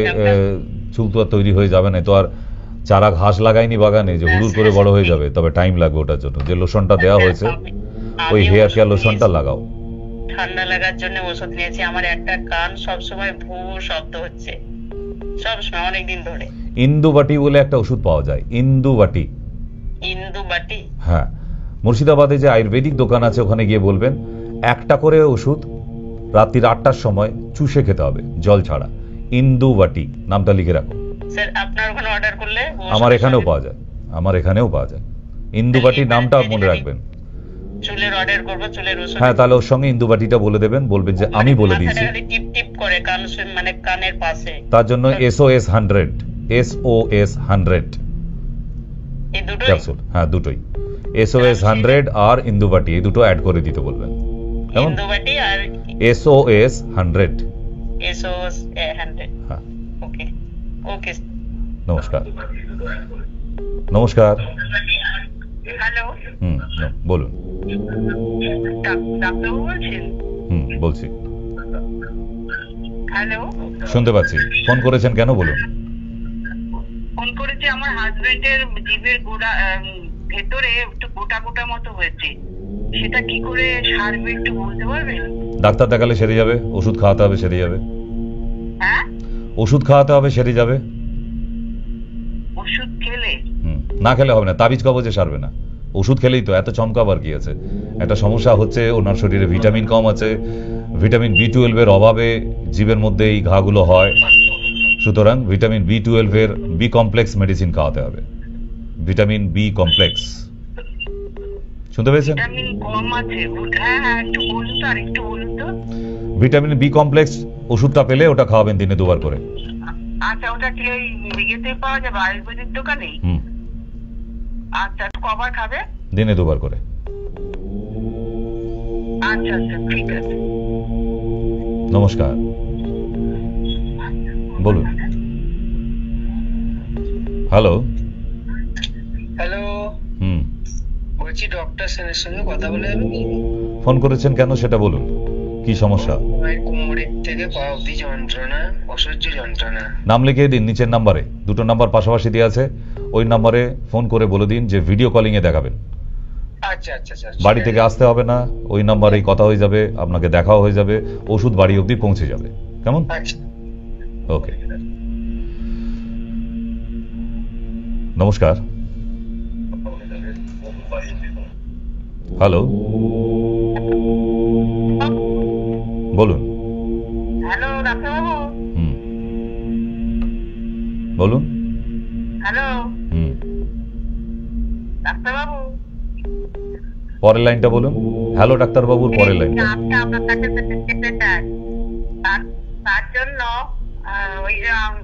চুল তো আর তৈরি হয়ে যাবে না। তো আর চারা ঘাস লাগাইনি বাগানে যে হুড়ুর করে বড় হয়ে যাবে, তবে টাইম লাগবে ওটার জন্য। যে লোশনটা দেওয়া হয়েছে, ওই হেয়ার কেয়ার লোশনটা লাগাও। ঠান্ডা লাগার জন্য ওষুধ নিয়েছি। আমার একটা কান সবসময় ভু শব্দ হচ্ছে, সবসময়, অনেকদিন ধরে। ইন্দুবাটি বলে একটা ওষুধ পাওয়া যায়, ইন্দুবাটি। ইন্দুবাটি? হ্যাঁ, মুর্শিদাবাদে যে আয়ুর্বেদিক দোকান আছে ওখানে গিয়ে বলবেন একটা করে ওষুধ রাত্রির 8টার সময় চুষে খেতে হবে, জল ছাড়া। ইন্দুবাটি নামটা লিখে রাখো। স্যার আপনার ওখানে অর্ডার করলে আমার এখানেও পাওয়া যায়, আমার এখানেও পাওয়া যায়। ইন্দুবাটির নামটা মনে রাখবেন। চুলের অর্ডার করব, চুলের ওষুধ। হ্যাঁ, তাহলে ওর সঙ্গে ইন্দুবাটিটা বলে দেবেন, বলবেন যে আমি বলে দিয়েছি। টিপ টিপ করে কান, মানে কানের পাশে। তার জন্য SOS 100 SOS 100 এই দুটোই ক্যাপসুল, হ্যাঁ দুটোই, SOS 100 আর ইন্দুবাটি, এই দুটো অ্যাড করে দিতে বলবেন। কেমন? ইন্দুবাটি আর SOS 100। SOS 100। হ্যাঁ, ওকে ওকে। নমস্কার। নমস্কার। হ্যালো, বলুন। ডাক্তারবাবু বলছেন? বলছি। হ্যালো, শুনতে পাচ্ছি। ফোন করেছেন কেন বলুন? ফোন করেছি, আমার হাজবেন্ডের জিভের গোড়া ভেতরে একটু গোটা গোটা মতো হয়েছে, সেটা কি করে সারবে একটু বলতে পারবেন? ডাক্তার দেখালে সেরে যাবে, ওষুধ খাওয়াতে হবে, সেরে যাবে। হ্যাঁ, ওষুধ খাওয়াতে হবে, সেরে যাবে। ওষুধ খেলে? না খেলে হবে না, তাবিজ কবজে সারবে না, ওষুধ খেলেই তো। এত চমকাবার কি আছে? একটা সমস্যা হচ্ছে, ওনার শরীরে ভিটামিন কম আছে, ভিটামিন B12 এর অভাবে জীবের মধ্যে এই ঘাগুলো হয়। সুতরাং ভিটামিন B12 এর বি কমপ্লেক্স মেডিসিন খাওয়াতে হবে, ভিটামিন বি কমপ্লেক্স। শুনতে পেয়েছেন? ভিটামিন কম আছে? হ্যাঁ, একটু বলুন তো, আর একটু বলুন তো। ভিটামিন বি কমপ্লেক্স ওষুধটা পেলে ওটা খাওয়াবেন দিনে 2 বার করে। আচ্ছা, ওটা কি ওই ইয়েতে পাওয়া যাবে, আয়ুর্বেদিক দোকানে? আচ্ছা, কবার খাবে? দিনে 2 বার করে। আচ্ছা আচ্ছা, ঠিক আছে। নমস্কার, বলুন। হ্যালো। হ্যালো, বলছি ডক্টর সেনের সঙ্গে কথা বলে যাবে কি? ফোন করেছেন কেন সেটা বলুন, কি সমস্যা? কোমরের থেকে পা অবধি যন্ত্রণা, অসহ্য যন্ত্রণা। নাম লিখিয়ে দিন নিচের নাম্বারে, 2টো নাম্বার পাশাপাশি দিয়ে আছে, ওই নাম্বারে ফোন করে বলে দিন যে ভিডিও কলিং এ দেখাবেন। আচ্ছা আচ্ছা আচ্ছা, বাড়ি থেকে আসতে হবে না, ওই নাম্বারেই কথা হয়ে যাবে, আপনাকে দেখাও হয়ে যাবে, ওষুধ বাড়ি অবধি পৌঁছে যাবে। কেমন? আচ্ছা, ওকে। নমস্কার। হ্যালো, বলুন। হ্যালো ডাক্তারবাবু। বলুন। হ্যালো ডাক্তারবাবু। পরের লাইনটা বলুন। হ্যালো ডাক্তারবাবুর পরের লাইন। আপনার কাছে তার জন্য ওই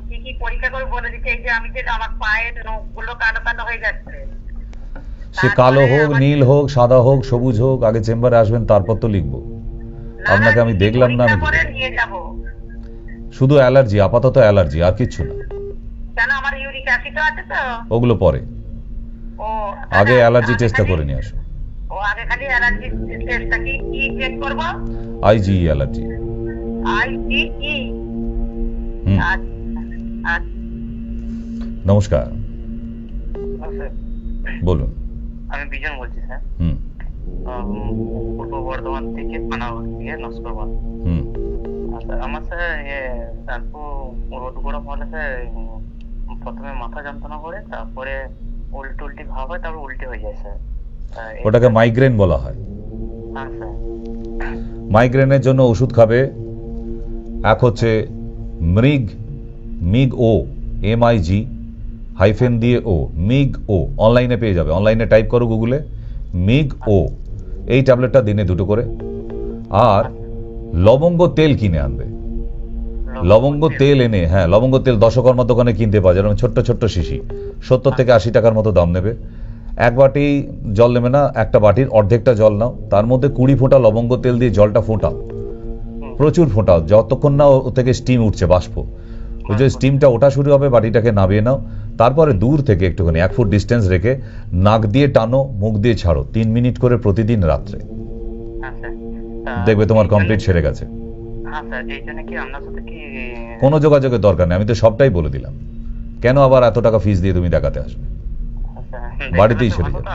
কি কি পরীক্ষা করে বলে দিচ্ছে, এই যে আমি যে আমার পায়ের নখগুলো কালো কালো হয়ে যাচ্ছে। সে কালো হোক, নীল হোক, সাদা হোক, সবুজ হোক, আগে চেম্বারে আসবেন, তারপর তো লিখবো। আপনাকে আমি দেখলাম না, আমি নিয়ে যাব। শুধু অ্যালার্জি, আপাতত অ্যালার্জি, আর কিছু না। কেন, আমার ইউরিক অ্যাসিড আছে তো। ওগুলো পরে, ও আগে অ্যালার্জি টেস্টটা করে নিয়ে আসুন। ও আগে খালি অ্যালার্জি টেস্টটা কি চেক করব? IgE allergy. IgE। নমস্কার, বলুন। আমি বিজন বলছি স্যার, পূর্ব বর্ধমান থেকে পানাগড় থেকে নস্করবান। আমার স্যার রোদ গরম হলে স্যার প্রথমে মাথা যন্ত্রণা করে, তারপরে উল্টি ভাব হয়, তারপর উল্টে হয়ে যায় স্যার। ওটাকে মাইগ্রেন বলা হয়। হ্যাঁ স্যার। মাইগ্রেনের জন্য ওষুধ খাবে, এক হচ্ছে মিগ ও, MIG হাইফেন দিয়ে ও, মিগ ও, অনলাইনে পেয়ে যাবে, অনলাইনে টাইপ করো গুগলে মিগ ও, এই ট্যাবলেটটা দিনে 2টো করে। আর লবঙ্গ তেল কিনে আনবে, লবঙ্গ তেল এনে, হ্যাঁ লবঙ্গ তেল দশকর্মা দোকানে কিনতে পাওয়া যায়, ছোট্ট ছোট্ট শিশি, 70 থেকে 80 টাকার মতো দাম নেবে। 1 বাটি জল নেবে না, একটা বাটির অর্ধেকটা জল নাও, তার মধ্যে 20 ফোঁটা লবঙ্গ তেল দিয়ে জলটা ফোটাও, প্রচুর ফোটাও, যতক্ষণ না ও থেকে স্টিম উঠছে, বাষ্প। ওই যে স্টিমটা ওঠা শুরু হবে, বাটিটাকে নামিয়ে নাও, তারপরে দূর থেকে একটুখানি 1 ফুট ডিস্টেন্স রেখে নাক দিয়ে টানো, মুখ দিয়ে ছাড়ো, 3 মিনিট করে প্রতিদিন রাত্রে, দেখবে তোমার কমপ্লিট সেরে গেছে। কোনো যোগাযোগের দরকার নেই, আমি তো সবটাই বলে দিলাম। কেন আবার এত টাকা ফিস দিয়ে তুমি দেখাতে আসবে? বাড়িতেই সেরে যাবে।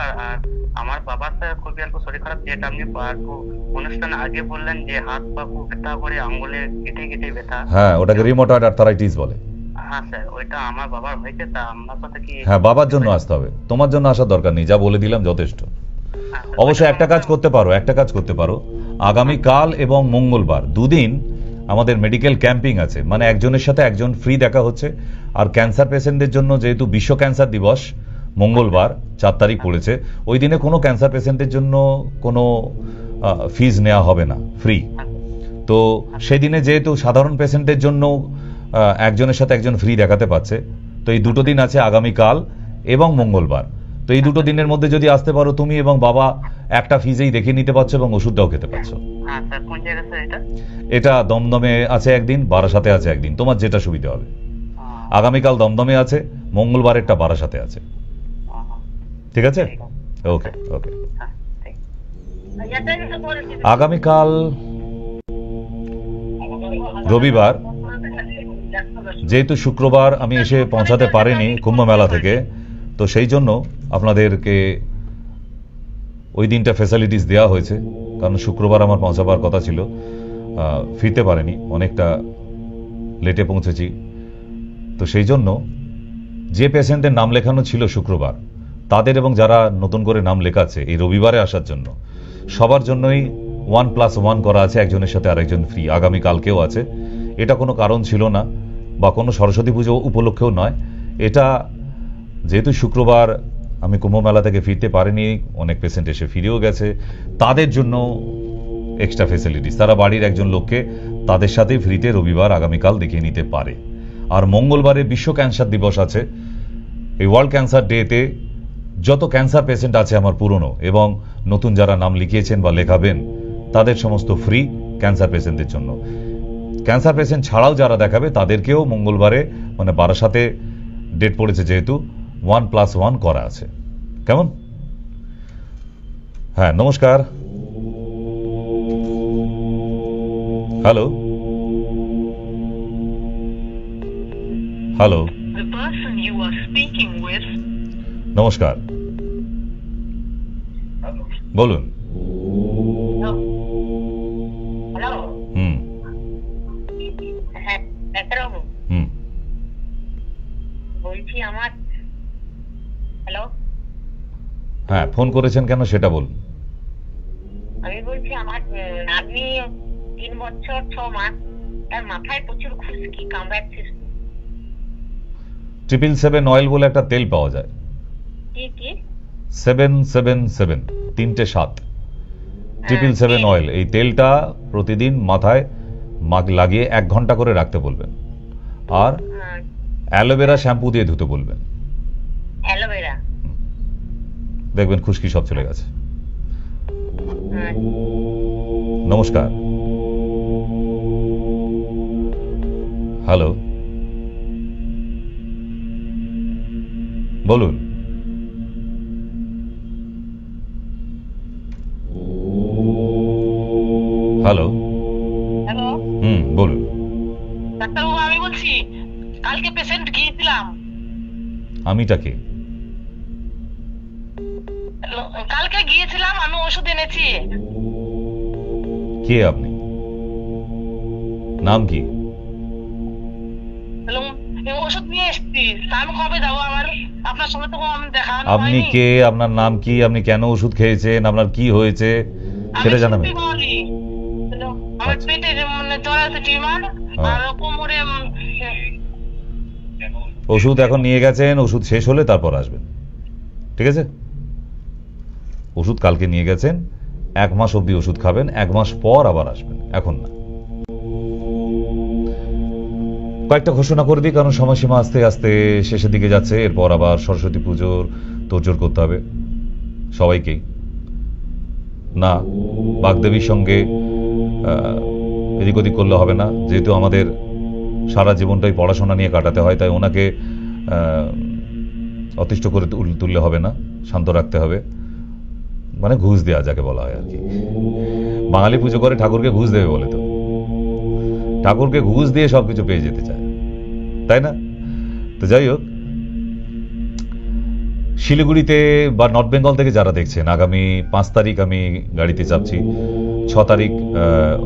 আমার বাবার স্যার খুবই অল্প শরীর খারাপ, যেটা আপনি অনুষ্ঠান আগে বললেন যে হাত পা খুব ব্যথা করে, আঙ্গুলে কেটে কেটে ব্যথা। হ্যাঁ, ওটাকে রিউমাটয়েড আর্থারাইটিস বলে। হ্যাঁ স্যার, ওইটা আমার বাবার হয়েছে, তা আপনার সাথে কি? হ্যাঁ, বাবার জন্য আসতে হবে, তোমার জন্য আসার দরকার নেই, যা বলে দিলাম যথেষ্ট। অবশ্যই একটা কাজ করতে পারো, আগামীকাল এবং মঙ্গলবার 2 দিন আমাদের মেডিকেল ক্যাম্পিং আছে, মানে একজনের সাথে একজন ফ্রি দেখা হচ্ছে। আর ক্যান্সার পেশেন্টদের জন্য যেহেতু বিশ্ব ক্যান্সার দিবস মঙ্গলবার 4 তারিখ পড়েছে, ওই দিনে কোনো ক্যান্সার পেশেন্টের জন্য কোনো ফিজ নেওয়া হবে না, ফ্রি। তো সেই দিনে যেহেতু সাধারণ পেশেন্টের জন্য একজনের সাথে একজন ফ্রি দেখাতে পাচ্ছে, তো এই দুটো দিন আছে, আগামীকাল এবং মঙ্গলবার। তো এই দুটো দিনের মধ্যে যদি আসতে পারো তুমি এবং বাবা, একটা ফিজেই দেখে নিতে পারছো এবং ওষুধটাও খেতে পারছো। এটা দমদমে আছে একদিন, বারাসাতে আছে একদিন, তোমার যেটা সুবিধা হবে। আগামীকাল দমদমে আছে, মঙ্গলবারেরটা বারাসাতে আছে। ঠিক আছে, ওকে ওকে। আগামীকাল রবিবার, যেহেতু শুক্রবার আমি এসে পৌঁছাতে পারিনি কুম্ভ মেলা থেকে, তো সেই জন্য আপনাদেরকে ওই দিনটা ফ্যাসিলিটিস দেওয়া হয়েছে, কারণ শুক্রবার আমার পৌঁছাবার কথা ছিল, ফিরতে পারেনি, অনেকটা লেটে পৌঁছেছি। তো সেই জন্য যে পেশেন্টদের নাম লেখানো ছিল শুক্রবার, তাদের এবং যারা নতুন করে নাম লেখাচ্ছে এই রবিবারে আসার জন্য, সবার জন্যই 1+1 করা আছে, একজনের সাথে আরেকজন ফ্রি। আগামীকালকেও আছে। এটা কোনো কারণ ছিল না বা কোনো সরস্বতী পুজো উপলক্ষেও নয়। এটা যেহেতু শুক্রবার আমি কুম্ভ মেলা থেকে ফিরতে পারিনি, অনেক পেশেন্ট এসে ফিরেও গেছে, তাদের জন্য এক্সট্রা ফেসিলিটিস। তারা বাড়ির একজন লোককে তাদের সাথে ফ্রিতে রবিবার আগামীকাল দেখিয়ে নিতে পারে। আর মঙ্গলবারে বিশ্ব ক্যান্সার দিবস আছে। এই ওয়ার্ল্ড ক্যান্সার ডেতে যত ক্যান্সার পেশেন্ট আছে আমার পুরনো এবং নতুন যারা নাম লিখিয়েছেন বা লেখাবেন, তাদের সমস্ত ফ্রি ক্যান্সার পেশেন্টদের জন্য। ক্যান্সার পেশেন্ট ছাড়াও যারা দেখাবে তাদেরকেও মঙ্গলবারে, মানে বারাসাতে ডেট পড়েছে যেহেতু, 1+1 করা আছে। কেমন? হ্যাঁ, নমস্কার। হ্যালো হ্যালো, নমস্কার, বলুন। বলছি আমার, হ্যালো, হ্যাঁ, ফোন করেছেন কেন সেটা বলুন। আমি বলছি আমার নাতনি 3 বছর 6 মাস, তার মাথায় প্রচুর খুশকি কামড়াচ্ছে। 777 অয়েল বলে একটা তেল পাওয়া যায়। কি কি? 777, 3টে 7, 777 অয়েল। এই তেলটা প্রতিদিন মাথায় লাগিয়ে 1 ঘন্টা করে রাখতে বলবেন। আর অ্যালোভেরা শ্যাম্পু দিয়ে ধুতে বলবেন। অ্যালোভেরা, দেখবেন খুশকি সব চলে গেছে। নমস্কার। হ্যালো, বলুন। হ্যালো হ্যালো, বলুন। ডাক্তারবাবু আমি বলছি, কালকে পেশেন্ট গিয়েছিলাম। আমিটাকে কালকে গিয়েছিলাম, আমি ওষুধ এনেছি। কে আপনি? নাম কি? ওষুধ নিয়ে এসেছি, আমি কবে যাবো? আমার আপনার সঙ্গে তো দেখা হয়নি। আপনি কে? আপনার নাম কি? আপনি কেন ওষুধ খেয়েছেন? আপনার কি হয়েছে সেটা জানাবেন। আমার পেটে জ্বর আছে, টিউমার, আর কোমরে। ওষুধ এখন নিয়ে গেছেন, ওষুধ শেষ হলে তারপর আসবেন, ঠিক আছে? ওষুধ কালকে নিয়ে গেছেন, 1 মাস অবধি ওষুধ খাবেন, 1 মাস পর আবার আসবেন, এখন না। কয়েকটা ঘোষণা করে দিই, কারণ সময়সীমা আস্তে আস্তে শেষের দিকে যাচ্ছে। এরপর আবার সরস্বতী পুজোর তোড়জোড় করতে হবে সবাইকেই। না, বাগদেবীর সঙ্গে এদিক ওদিক করলে হবে না, যেহেতু আমাদের সারা জীবনটাই পড়াশোনা নিয়ে কাটাতে হয়, তাই ওনাকে অতিষ্ঠ করে তুললে হবে না, শান্ত রাখতে হবে। মানে ঘুষ দেওয়া যাকে বলা হয় আর কি। বাঙালি পুজো করে ঠাকুরকে ঘুষ দেবে বলে, তো ঠাকুরকে ঘুষ দিয়ে সবকিছু পেয়ে যেতে চায়, তাই না? তো যাই হোক, শিলিগুড়িতে বা নর্থ বেঙ্গল থেকে যারা দেখছেন, আগামী 5 তারিখ আমি গাড়িতে চাপছি। 6 তারিখ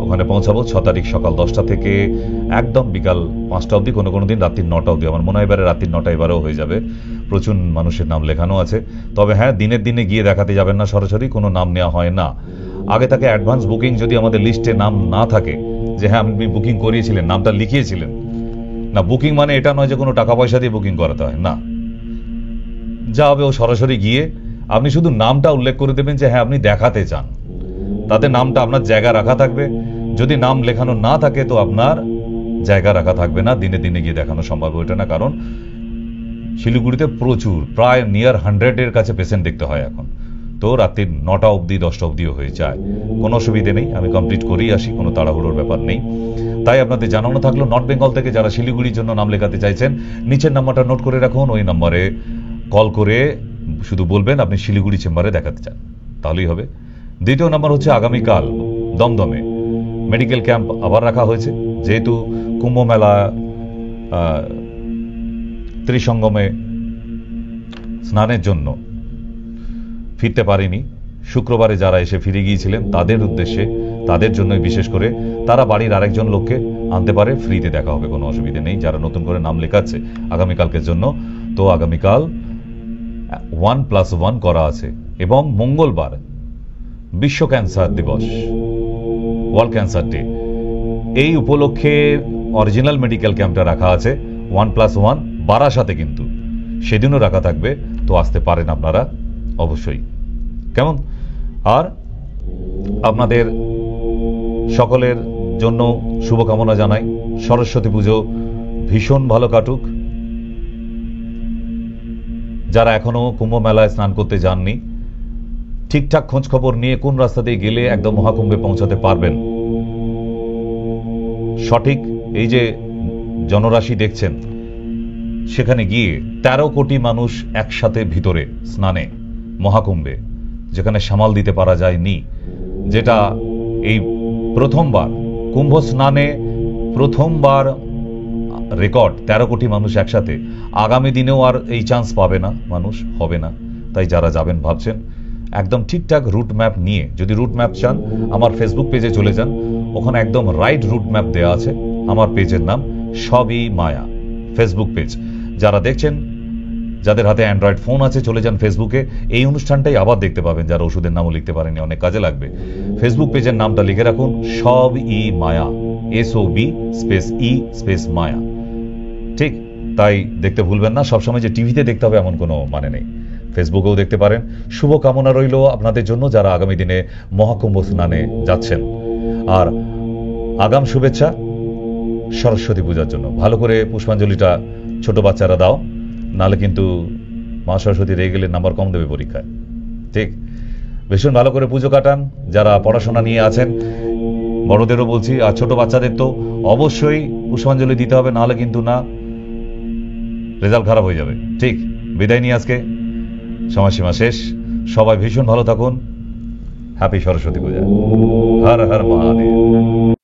ওখানে পৌঁছাবো। 6 তারিখ সকাল 10টা থেকে একদম বিকাল 5টা অবধি, কোনো কোনো দিন রাত্রি 9টা অবধি। আমার মনে হয় এবারে রাত্রি 9টা এবারেও হয়ে যাবে। প্রচুর মানুষের নাম লেখানো আছে। তবে হ্যাঁ, দিনের দিনে গিয়ে দেখাতে যাবেন না, সরাসরি কোনো নাম নেওয়া হয় না। আগে থেকে অ্যাডভান্স বুকিং যদি আমাদের লিস্টে নাম না থাকে, যে হ্যাঁ আপনি বুকিং করিয়েছিলেন, নামটা লিখিয়েছিলেন। না, বুকিং মানে এটা নয় যে কোনো টাকা পয়সা দিয়ে বুকিং করাতে হয় না। যা হবে ও সরাসরি গিয়ে আপনি শুধু নামটা উল্লেখ করে দেবেন যে হ্যাঁ আপনি দেখাতে চান, তাতে নামটা আপনার জায়গা রাখা থাকবে। যদি নাম লেখানো না থাকে তো আপনার জায়গা রাখা থাকবে না, দিনে দিনে গিয়ে দেখানো সম্ভব ওইটা না। কারণ শিলিগুড়িতে প্রচুর, প্রায় নিয়ার 100-এর কাছে পেশেন্ট দেখতে হয় এখন। তো রাত্রি 9টা অবধি 10টা অবধিও হয়ে যায়, কোনো অসুবিধে নেই, আমি কমপ্লিট করেই আসি, কোনো তাড়াহুড়োর ব্যাপার নেই। তাই আপনাদের জানানো থাকলো, নর্থ বেঙ্গল থেকে যারা শিলিগুড়ির জন্য নাম লেখাতে চাইছেন, নিচের নাম্বারটা নোট করে রাখুন। ওই নাম্বারে কল করে শুধু বলবেন আপনি শিলিগুড়ি চেম্বারে দেখাতে চান, তাহলেই হবে। দ্বিতীয় নাম্বার হচ্ছে আগামীকাল দমদমে মেডিকেল ক্যাম্প আবার রাখা হয়েছে। যেহেতু কুম্ভ মেলা ত্রিসঙ্গমে স্নানের জন্য ফিরতে পারেনি, শুক্রবারে যারা এসে ফিরে গিয়েছিলেন তাদের উদ্দেশ্যে, তাদের জন্যই বিশেষ করে, তারা বাড়ির আরেকজন লোককে আনতে পারে, ফ্রিতে দেখা হবে, কোনো অসুবিধে নেই। যারা নতুন করে নাম লেখাচ্ছে আগামীকালকের জন্য, তো আগামীকাল 1+1 করা আছে। এবং মঙ্গলবার বিশ্ব ক্যান্সার দিবস, ওয়ার্ল্ড ক্যান্সার ডে, এই উপলক্ষে অরিজিনাল মেডিকেল ক্যাম্পটা রাখা আছে 1+1 বারাসাতে, কিন্তু সেদিনও রাখা থাকবে। তো আসতে পারেন আপনারা অবশ্যই, কেমন? আর আপনাদের সকলের জন্য শুভকামনা জানাই। সরস্বতী পুজো ভীষণ ভালো কাটুক। যারা এখনো কুম্ভ মেলায় স্নান করতে যাননি, ঠিকঠাক খোঁজ খবর নিয়ে কোন রাস্তা দিয়ে গেলে একদম মহাকুম্ভে পৌঁছাতে পারবেন, সঠিক এই যে জনরাশি দেখছেন, সেখানে গিয়ে 13 কোটি মানুষ একসাথে ভিতরে স্নানে মহাকুম্ভে, যেখানে সামাল দিতে পারা যায়নি, যেটা এই প্রথমবার কুম্ভ স্নানে প্রথমবার রেকর্ড 13 কোটি মানুষ একসাথে। আগামী দিনেও আর এই চান্স পাবে না, মানুষ হবে না। তাই যারা যাবেন ভাবছেন, একদম ঠিকঠাক রুট ম্যাপ নিয়ে, যদি রুট ম্যাপ চান আমার ফেসবুক পেজে চলে যান, ওখানে একদম রাইট রুট ম্যাপ দেওয়া আছে। আমার পেজের নাম সবই মায়া, ফেসবুক পেজ। যারা দেখছেন, যাদের হাতে অ্যান্ড্রয়েড ফোন আছে, চলে যান ফেসবুকে, এই অনুষ্ঠানটাই আবার দেখতে পাবেন। যারা ওষুধের নামও লিখতে পারেনি, অনেক কাজে লাগবে। ফেসবুক পেজের নামটা লিখে রাখুন, সবই মায়া, SOB মায়া, ঠিক? তাই দেখতে ভুলবেন না। সবসময় যে টিভিতে দেখতে হবে এমন কোনো মানে নেই, ফেসবুকেও দেখতে পারেন। শুভকামনা রইল আপনাদের জন্য যারা আগামী দিনে মহাকুম্ভ স্নানে যাচ্ছেন। আর আগাম শুভেচ্ছা সরস্বতী পূজার জন্য। ভালো করে পুষ্পাঞ্জলিটা ছোট বাচ্চারা দাও, নাহলে কিন্তু মা সরস্বতী রেগে গেলে নাম্বার কম দেবে পরীক্ষায়, ঠিক? ভীষণ ভালো করে পুজো কাটান যারা পড়াশোনা নিয়ে আছেন, বড়দেরও বলছি। আর ছোট বাচ্চাদের তো অবশ্যই পুষ্পাঞ্জলি দিতে হবে, নাহলে কিন্তু না, রেজাল্ট খারাপ হয়ে যাবে, ঠিক? বিদায় নিয়ে আজকে সময়সীমা শেষ। সবাই ভীষণ ভালো থাকুন। হ্যাপি সরস্বতী পূজা। হর হর মহাদেব।